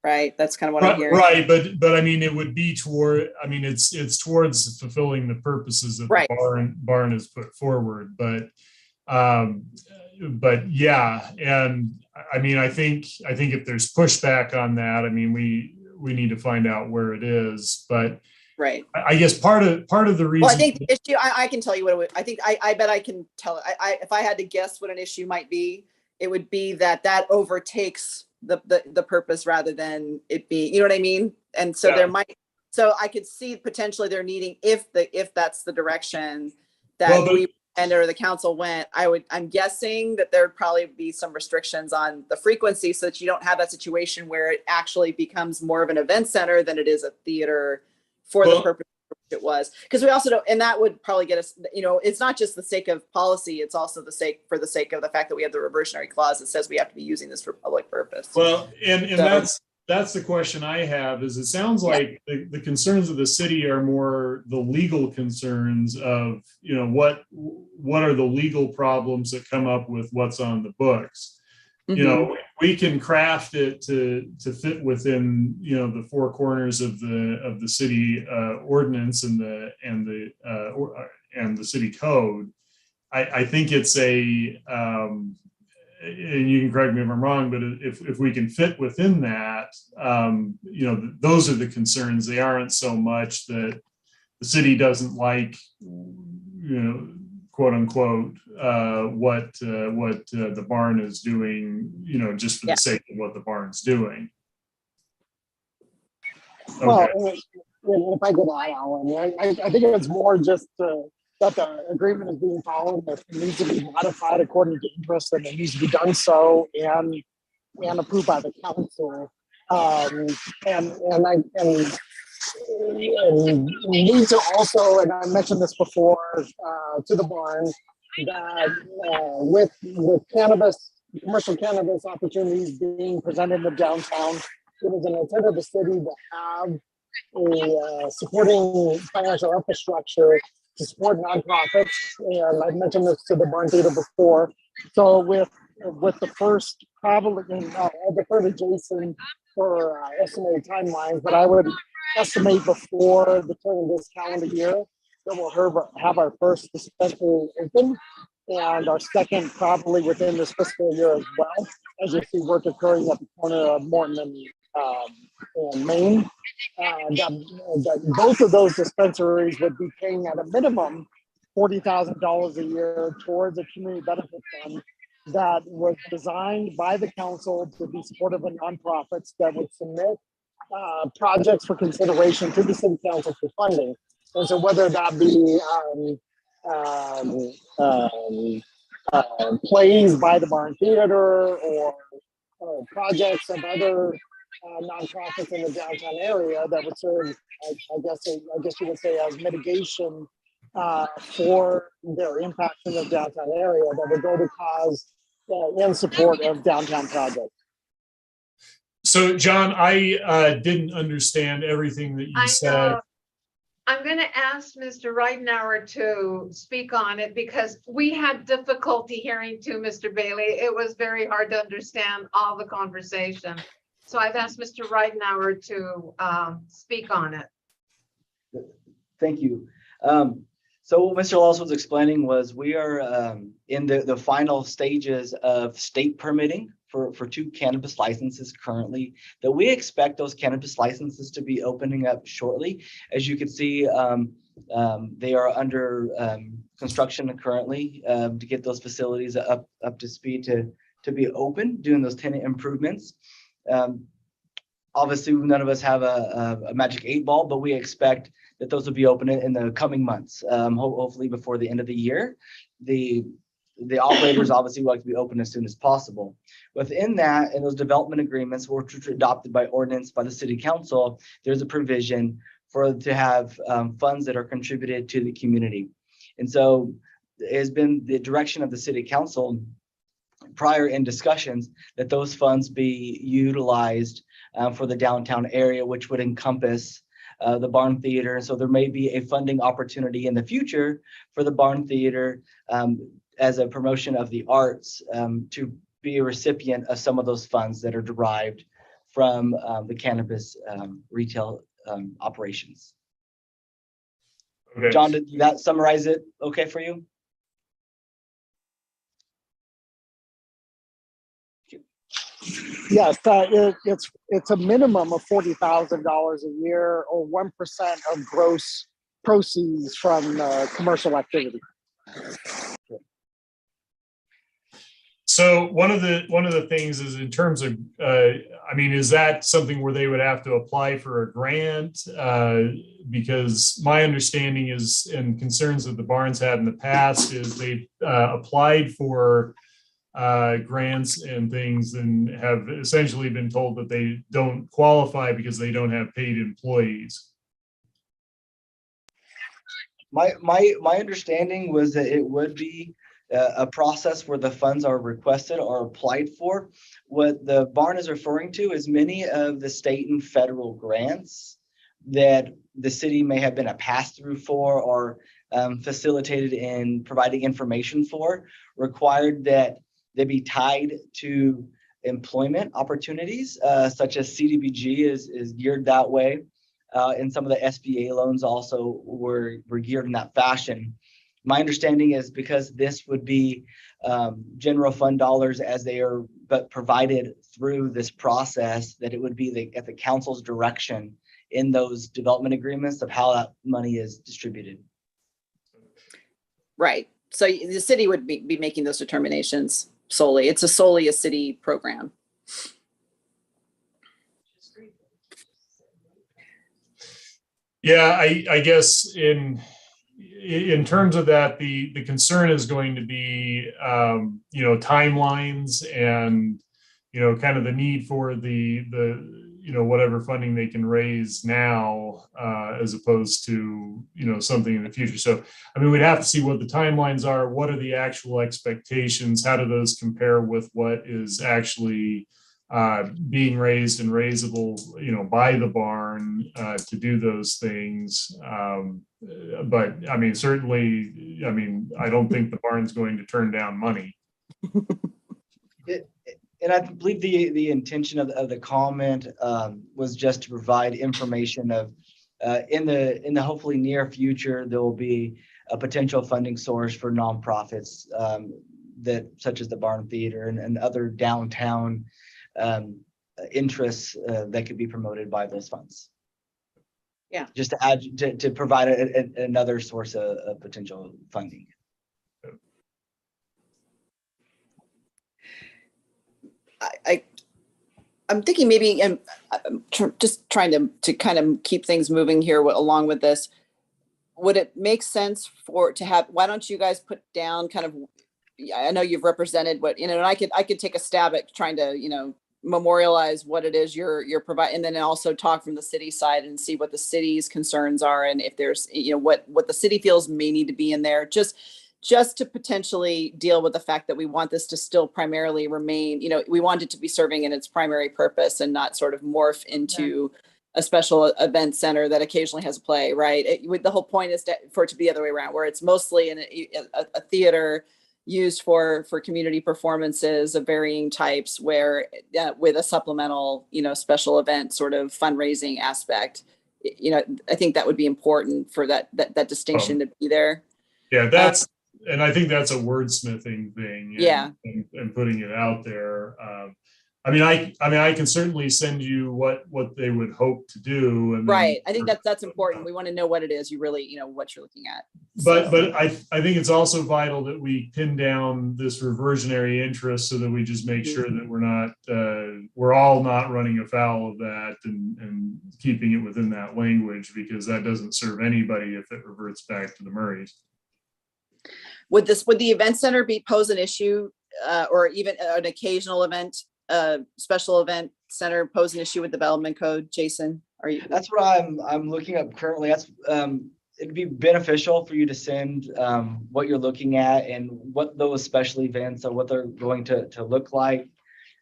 Right. That's kind of what I'm hearing. Right. But it would be it's towards fulfilling the purposes that right. the barn is put forward. But yeah. And I think if there's pushback on that, we need to find out where it is. But right. I guess part of the reason. Well, I think the issue, I can tell you what it would, I think, I bet I can tell, if I had to guess what an issue might be, it would be that overtakes the purpose rather than it being, you know what I mean? And so there might, so I could see potentially they're needing, if that's the direction that we or the council went, I'm guessing that there'd probably be some restrictions on the frequency so that you don't have that situation where it actually becomes more of an event center than it is a theater for the purpose it was. Because we also don't, and that would probably get us, it's not just the sake of policy, it's also the sake of the fact that we have the reversionary clause that says we have to be using this for public purpose. Well, and that's the question I have, is it sounds like the concerns of the city are more the legal concerns of, what are the legal problems that come up with what's on the books. We can craft it to fit within, the four corners of the city ordinance and the city code. I think it's and you can correct me if I'm wrong, but if we can fit within that, those are the concerns. They aren't so much that the city doesn't like, quote unquote, what the barn is doing, just for the sake of what the barn's doing. Okay. Well, if I could add, Alan, I think it's more just that the agreement is being followed, that it needs to be modified according to interest, and it needs to be done so and approved by the council. And we need to also, and I mentioned this before, to the barn, that with cannabis, commercial cannabis opportunities being presented in the downtown, it is an intent of the city to have a supporting financial infrastructure to support nonprofits. And I've mentioned this to the barn theater before. So with the first, probably, I'll defer to Jason for estimated timelines, but I would estimate before the turn of this calendar year that we'll have our first dispensary open. and our second probably within this fiscal year as well, as you see work occurring at the corner of Morton and Maine. That both of those dispensaries would be paying at a minimum $40,000 a year towards a community benefit fund that was designed by the council to be supportive of nonprofits that would submit projects for consideration to the city council for funding. And so whether that be plays by the Barn Theater or projects of other nonprofits in the downtown area that would serve, I guess you would say, as mitigation for their impact in the downtown area that would go to cause in support of downtown projects. So, John, I didn't understand everything that you I said. know. I'm going to ask Mr. Ridenour to speak on it because we had difficulty hearing too, Mr. Bailey. It was very hard to understand all the conversation. So I've asked Mr. Ridenour to speak on it. Thank you. So what Mr. Lawson was explaining was we are in the final stages of state permitting for 2 cannabis licenses currently, that we expect those cannabis licenses to be opening up shortly. As you can see, they are under construction currently to get those facilities up to speed to be open, doing those tenant improvements. Obviously, none of us have a magic 8 ball, but we expect that those will be open in the coming months, hopefully before the end of the year. The operators obviously would like to be open as soon as possible. Within that, in those development agreements, which were adopted by ordinance by the city council, there's a provision to have funds that are contributed to the community. And so it has been the direction of the city council prior in discussions that those funds be utilized for the downtown area, which would encompass the Barn Theater. So there may be a funding opportunity in the future for the Barn Theater as a promotion of the arts to be a recipient of some of those funds that are derived from the cannabis retail operations. Okay. John, did that summarize it okay for you? Yes, it's a minimum of $40,000 a year or 1% of gross proceeds from commercial activity. So one of the things is in terms of, I mean, is that something where they would have to apply for a grant? Because my understanding is, and concerns that the Barns had in the past, is they applied for grants and things and have essentially been told that they don't qualify because they don't have paid employees. My understanding was that it would be a process where the funds are requested or applied for. What the Barn is referring to is many of the state and federal grants that the city may have been a pass-through for or facilitated in providing information for, required that they be tied to employment opportunities, such as CDBG is geared that way. And some of the SBA loans also were geared in that fashion. My understanding is because this would be general fund dollars as they are but provided through this process, that it would be at the council's direction in those development agreements of how that money is distributed. Right. So the city would be making those determinations solely. It's solely a city program. Yeah, I guess in terms of that, the concern is going to be, timelines and, kind of the need for the whatever funding they can raise now, as opposed to, something in the future. So, I mean, we'd have to see what the timelines are. What are the actual expectations? How do those compare with what is actually being raised and raisable, by the Barn to do those things. But I mean, certainly, I don't think the Barn's going to turn down money. And I believe the intention of the comment was just to provide information of in the hopefully near future, there will be a potential funding source for nonprofits that such as the Barn Theater and other downtown interests that could be promoted by those funds. Yeah. Just to add, to provide another source of potential funding. I'm thinking maybe, and I'm just trying to kind of keep things moving here along with this. Would it make sense to have, why don't you guys put down kind of, I know you've represented what, and I could take a stab at trying to, memorialize what it is you're providing, and then also talk from the city side and see what the city's concerns are, and if there's, what the city feels may need to be in there, just to potentially deal with the fact that we want this to still primarily remain, we want it to be serving in its primary purpose and not sort of morph into a special event center that occasionally has a play, right? The whole point is for it to be the other way around, where it's mostly a theater used for community performances of varying types, where with a supplemental, special event sort of fundraising aspect. I think that would be important for that distinction to be there. Yeah, and I think that's a wordsmithing thing. And putting it out there. I can certainly send you what they would hope to do. And right. I think that's important. We want to know what it is you really, what you're looking at. But I think it's also vital that we pin down this reversionary interest so that we just make sure that we're all not running afoul of that and keeping it within that language, because that doesn't serve anybody if it reverts back to the Murrays. Would the event center pose an issue, or even an occasional event, special event center pose an issue with development code? Jason, are you? That's what I'm looking up currently. That's it'd be beneficial for you to send what you're looking at and what those special events or what they're going to look like.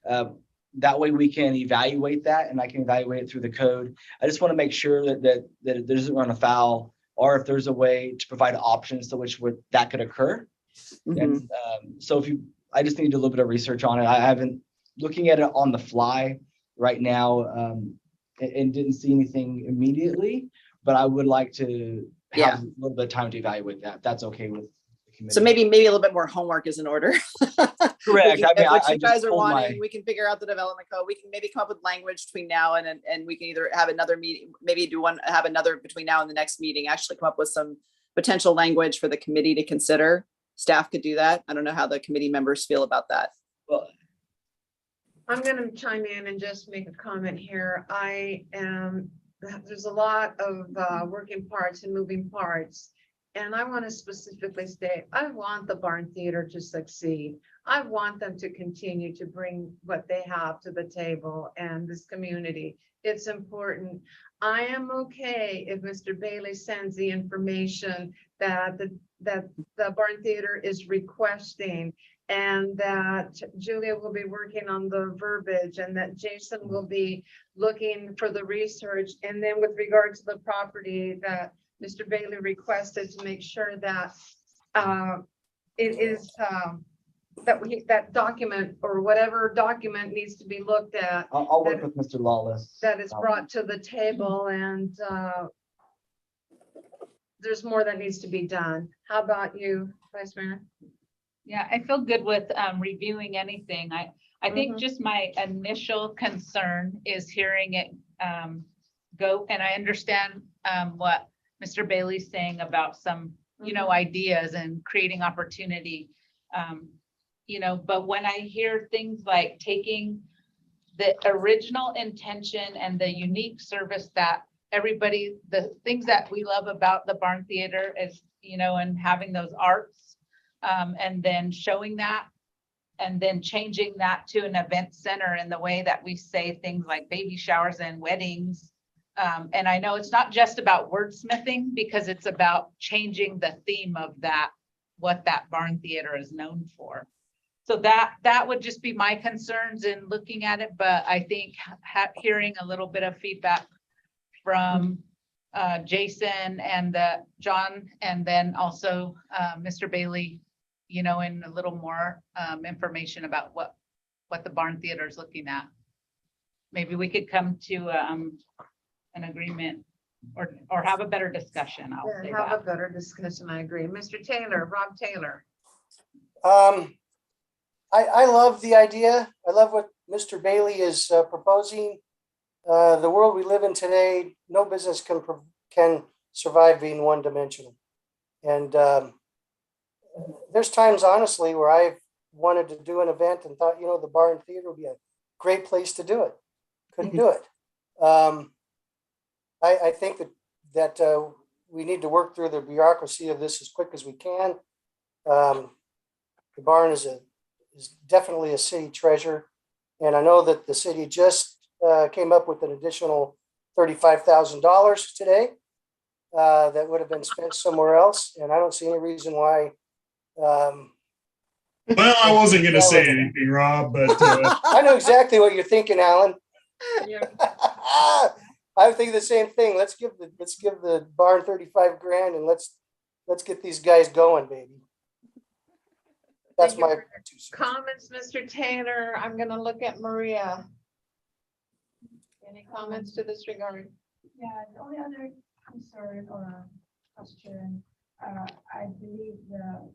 That way we can evaluate that, and I can evaluate it through the code. I just want to make sure that it doesn't run afoul, or if there's a way to provide options to which that could occur. Mm-hmm. And so I just need to do a little bit of research on it. I haven't looking at it on the fly right now, and didn't see anything immediately, but I would like to have a little bit of time to evaluate that. That's okay with the committee. So maybe a little bit more homework is in order. Correct. What you guys are wanting, we can figure out the development code. We can maybe come up with language between now and we can either have another meeting, have another between now and the next meeting, actually come up with some potential language for the committee to consider. Staff could do that. I don't know how the committee members feel about that. Well, I'm going to chime in and just make a comment here. There's a lot of working parts and moving parts. And I want to specifically state, I want the Barn Theater to succeed. I want them to continue to bring what they have to the table and this community. It's important. I am okay if Mr. Bailey sends the information that the Barn Theater is requesting, and that Julia will be working on the verbiage, and that Jason will be looking for the research. And then with regard to the property that Mr. Bailey requested, to make sure that it is that document or whatever document needs to be looked at. I'll work with Mr. Lawless. That is brought to the table, and there's more that needs to be done. How about you, Vice Mayor? Yeah, I feel good with reviewing anything. I think just my initial concern is hearing it go, and I understand what Mr. Bailey's saying about some, ideas and creating opportunity. But when I hear things like taking the original intention and the unique service that the things that we love about the Barn Theater is, and having those arts, and then showing that, and then changing that to an event center in the way that we say things like baby showers and weddings. And I know it's not just about wordsmithing, because it's about changing the theme of what that Barn Theater is known for. So that would just be my concerns in looking at it. But I think hearing a little bit of feedback from Jason and John, and then also Mr. Bailey, and a little more information about what the Barn Theater is looking at. Maybe we could come to an agreement or have a better discussion, I'll say Have a that. better discussion, I agree. Mr. Taylor, Rob Taylor. I love the idea. I love what Mr. Bailey is proposing. The world we live in today, no business can survive being one dimensional. And there's times, honestly, where I've wanted to do an event and thought, the bar and theater would be a great place to do it. Couldn't do it. I think that we need to work through the bureaucracy of this as quick as we can. The barn is definitely a city treasure. And I know that the city just came up with an additional $35,000 today that would have been spent somewhere else. And I don't see any reason why. Well, I wasn't going to say anything, Rob, but I know exactly what you're thinking, Alan. I think the same thing. Let's give the barn 35 grand and let's get these guys going, baby. That's Thank you my for 2 cents. Comments, Mr. Taylor. I'm gonna look at Maria. Any comments to this regard? Yeah, the only other concern or question, I believe the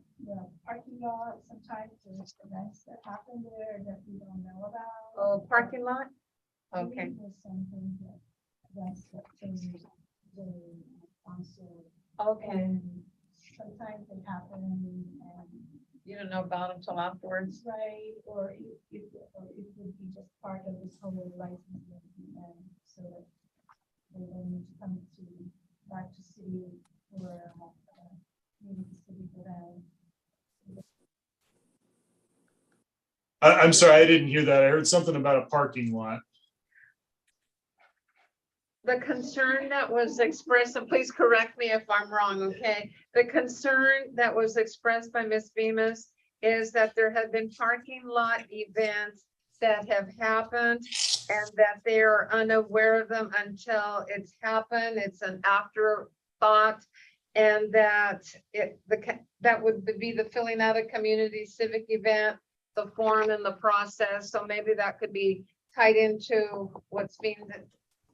parking lot, sometimes there's events that happen there that we don't know about. Oh, parking lot? I Okay. believe there's something that, events that things they sponsor. Okay. And sometimes they happen and You don't know about them till afterwards? right, or it would be just part of this whole licensing and so that they don't need to come back to city or maybe the city for them. I'm sorry, I didn't hear that. I heard something about a parking lot. The concern that was expressed, and please correct me if I'm wrong, okay? The concern that was expressed by Ms. Bemis is that there have been parking lot events that have happened and that they are unaware of them until it's happened. It's an afterthought. And that that would be the filling out a community civic event, the form and the process. So maybe that could be tied into what's being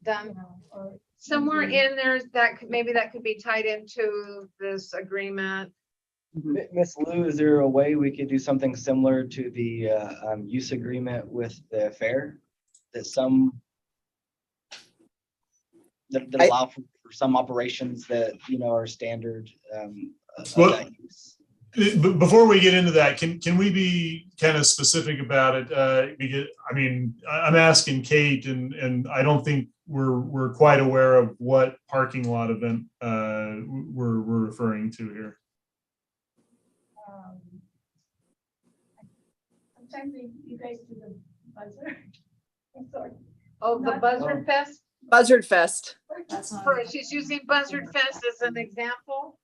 done. Or Somewhere in there maybe that could be tied into this agreement. Miss Lou, is there a way we could do something similar to the use agreement with the fair? That allow for some operations that, are standard. Of Well, that use? Before we get into that, can we be kind of specific about it? Because I'm asking Kate, and I don't think we're quite aware of what parking lot event we're referring to here. sometimes you guys do the buzzer. I'm sorry. Oh, the Not- Buzzard Fest? Buzzard Fest. That's not. She's using Buzzard Fest as an example.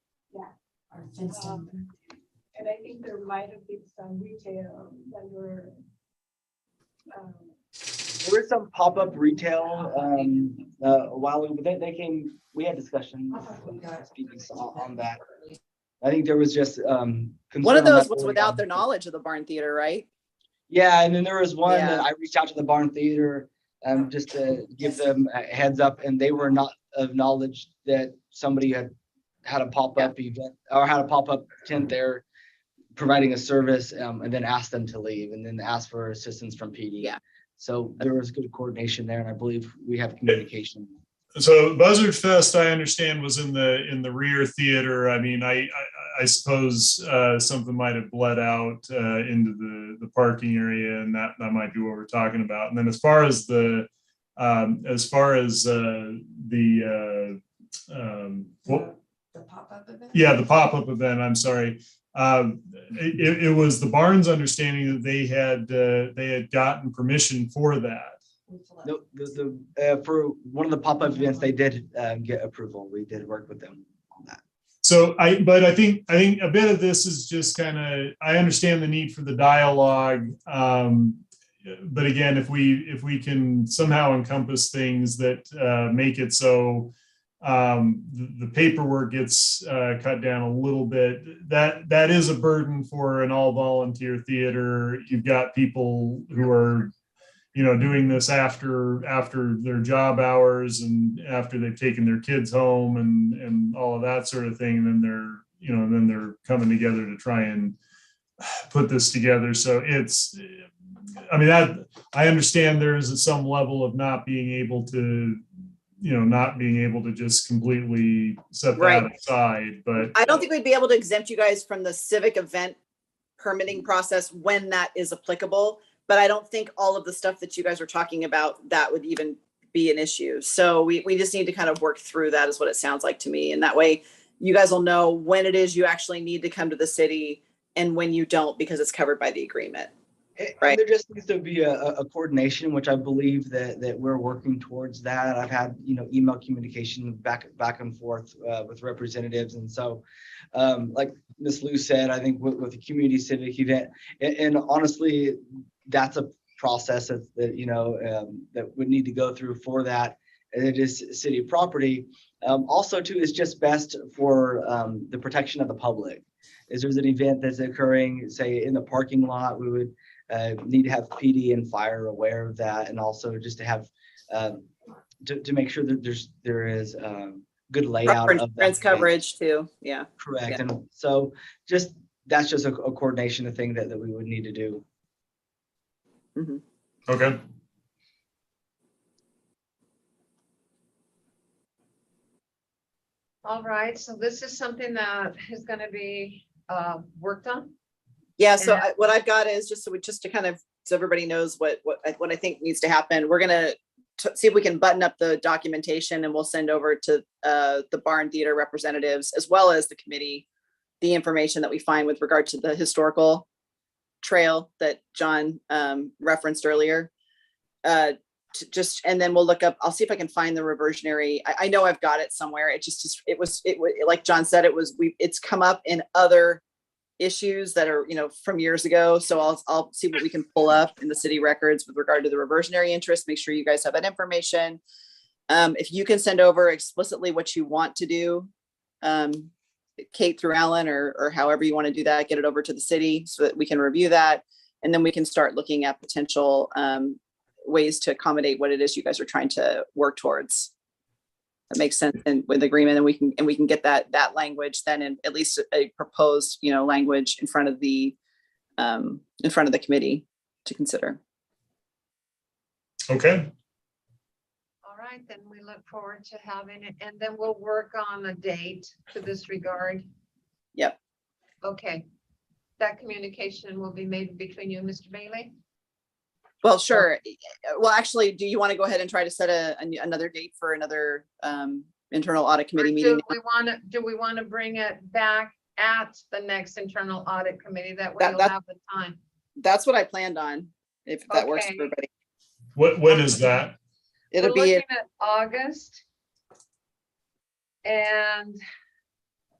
And I think there might have been some retail that were. There was some pop-up retail a while ago, but they came, we had discussions speaking on that. I think there was just One concern of on those that was early without on. their knowledge of the barn theater, right? Yeah, and then there was one that Yeah. I reached out to the barn theater just to give them a heads up, and they were not of knowledge that somebody had a pop-up event or had a pop-up tent there providing a service, and then asked them to leave and then asked for assistance from PD. Yeah. So there was good coordination there, and I believe we have communication. So Buzzard Fest, I understand, was in the rear theater. I suppose something might have bled out into the parking area, and that might be what we're talking about. And then as far as the pop-up event? Yeah, the pop-up event, I'm sorry. It was the barn's understanding that they had gotten permission for that. No, for one of the pop-up events, they did get approval. We did work with them on that. So I think a bit of this is just kind of, I understand the need for the dialogue. But again, if we can somehow encompass things that make it so the paperwork gets cut down a little bit, that is a burden for an all volunteer theater. You've got people who are doing this after their job hours and after they've taken their kids home and all of that sort of thing. And then they're coming together to try and put this together. So it's, I mean, that I understand there is some level of not being able to just completely set that Right. aside, but I don't think we'd be able to exempt you guys from the civic event permitting process when that is applicable. But I don't think all of the stuff that you guys are talking about, that would even be an issue. So we just need to kind of work through that, is what it sounds like to me. And that way you guys will know when it is you actually need to come to the city and when you don't, because it's covered by the agreement. And Right. there just needs to be a coordination, which I believe that we're working towards that. I've had, email communication back and forth with representatives. And so, like Ms. Lou said, I think with the community civic event, and honestly, that's a process that that would need to go through for that. And it is city property. Also, too, is just best for the protection of the public. Is there's an event that's occurring, say, in the parking lot, we would need to have PD and fire aware of that, and also just to have to make sure that there is good layout Proper of insurance that event. coverage too. Yeah. Correct. Yeah. And so that's just a coordination thing that we would need to do. Mhm. okay. All right, so this is something that is gonna be worked on. Yeah, so And- what I've got is just to kind of, so everybody knows what I think needs to happen. We're gonna see if we can button up the documentation, and we'll send over to the bar and theater representatives, as well as the committee, the information that we find with regard to the historical trail that John referenced earlier. And then we'll look up, I'll see if I can find the reversionary. I know I've got it somewhere. Like John said, it's come up in other issues that are, from years ago. So I'll see what we can pull up in the city records with regard to the reversionary interest. Make sure you guys have that information. If you can send over explicitly what you want to do, Kate through Alan, or however you want to do that, get it over to the city so that we can review that. And then we can start looking at potential ways to accommodate what it is you guys are trying to work towards. That makes sense. And with agreement, and we can get that language then, in at least a proposed, language in front of the committee to consider. Okay. All right, then we look forward to having it, and then we'll work on a date to this regard. Yep. Okay, that communication will be made between you and Mr. Bailey? Well, sure. Well, actually, do you want to go ahead and try to set another date for another internal audit committee meeting? Do we want to bring it back at the next internal audit committee? That way That- you'll that- have the time. That's what I planned on, if that works for Okay. everybody. When is that? It'll We're be, looking at August. And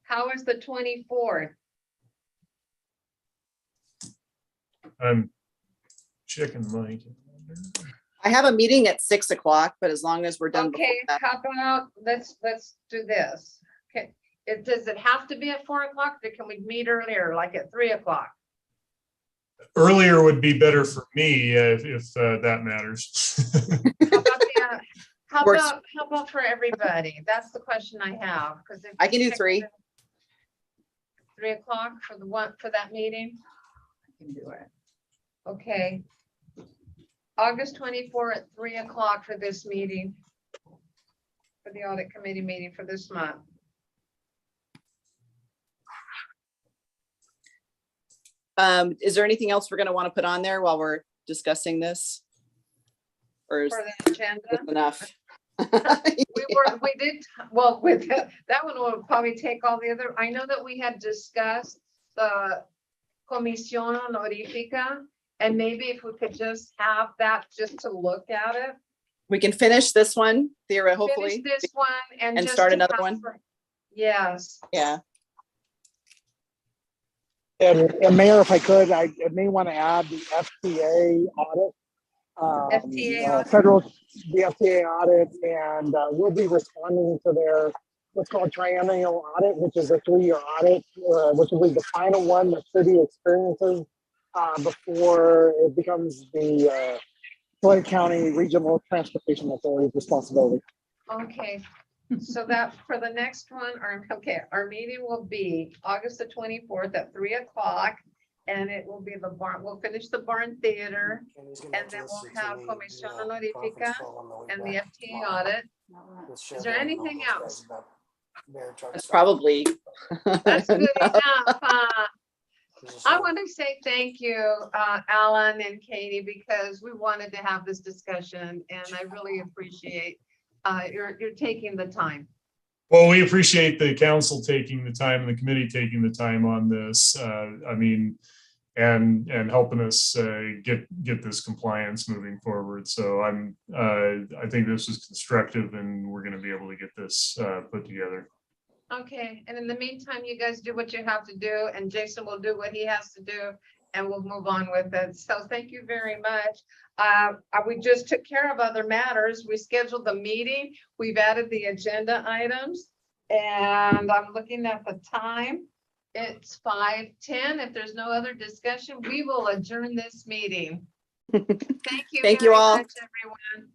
how is the 24th? Um, I'm checking my calendar. I have a meeting at 6 o'clock, but as long as we're done. before Okay, that- how about, let's do this. Okay, does it have to be at 4 o'clock, or can we meet earlier, like at 3 o'clock? Earlier would be better for me if that matters. How about the, Works. how about for everybody? That's the question I have, because if. I can do 3. 3 o'clock for that meeting? I can do it. Okay. August 24 at 3 o'clock for this meeting. For the audit committee meeting for this month. Is there anything else we're going to want to put on there while we're discussing this? Or is For the agenda. this enough? We did, well, with that one will probably take all the other, I know that we had discussed the Comisión Honorífica, and maybe if we could just have that just to look at it. We can finish this one, hopefully. Finish this one and and just start to another have one? Yes. Yeah. And Mayor, if I could, I may want to add the FTA audit. FTA audit. The FTA audit, and we'll be responding to their what's called triennial audit, which is a 3-year audit, which will be the final one the city experiences before it becomes the Floyd County Regional Transportation Authority's responsibility. Okay, so that for the next one, our meeting will be August the 24th at 3 o'clock. And it will be the barn, we'll finish the barn theater and then we'll have Comisión Honorífica and the FTA audit. Is there anything else? That's probably. That's good enough. enough. I want to say thank you, Alan and Katie, because we wanted to have this discussion and I really appreciate you're taking the time. Well, we appreciate the council taking the time and the committee taking the time on this. I mean, and helping us get this compliance moving forward. So I think this is constructive, and we're going to be able to get this put together. Okay, and in the meantime, you guys do what you have to do, and Jason will do what he has to do, and we'll move on with it. So thank you very much. We just took care of other matters. We scheduled the meeting. We've added the agenda items, and I'm looking at the time. It's 5:10. If there's no other discussion, we will adjourn this meeting. Thank you. Thank you very all. much, everyone.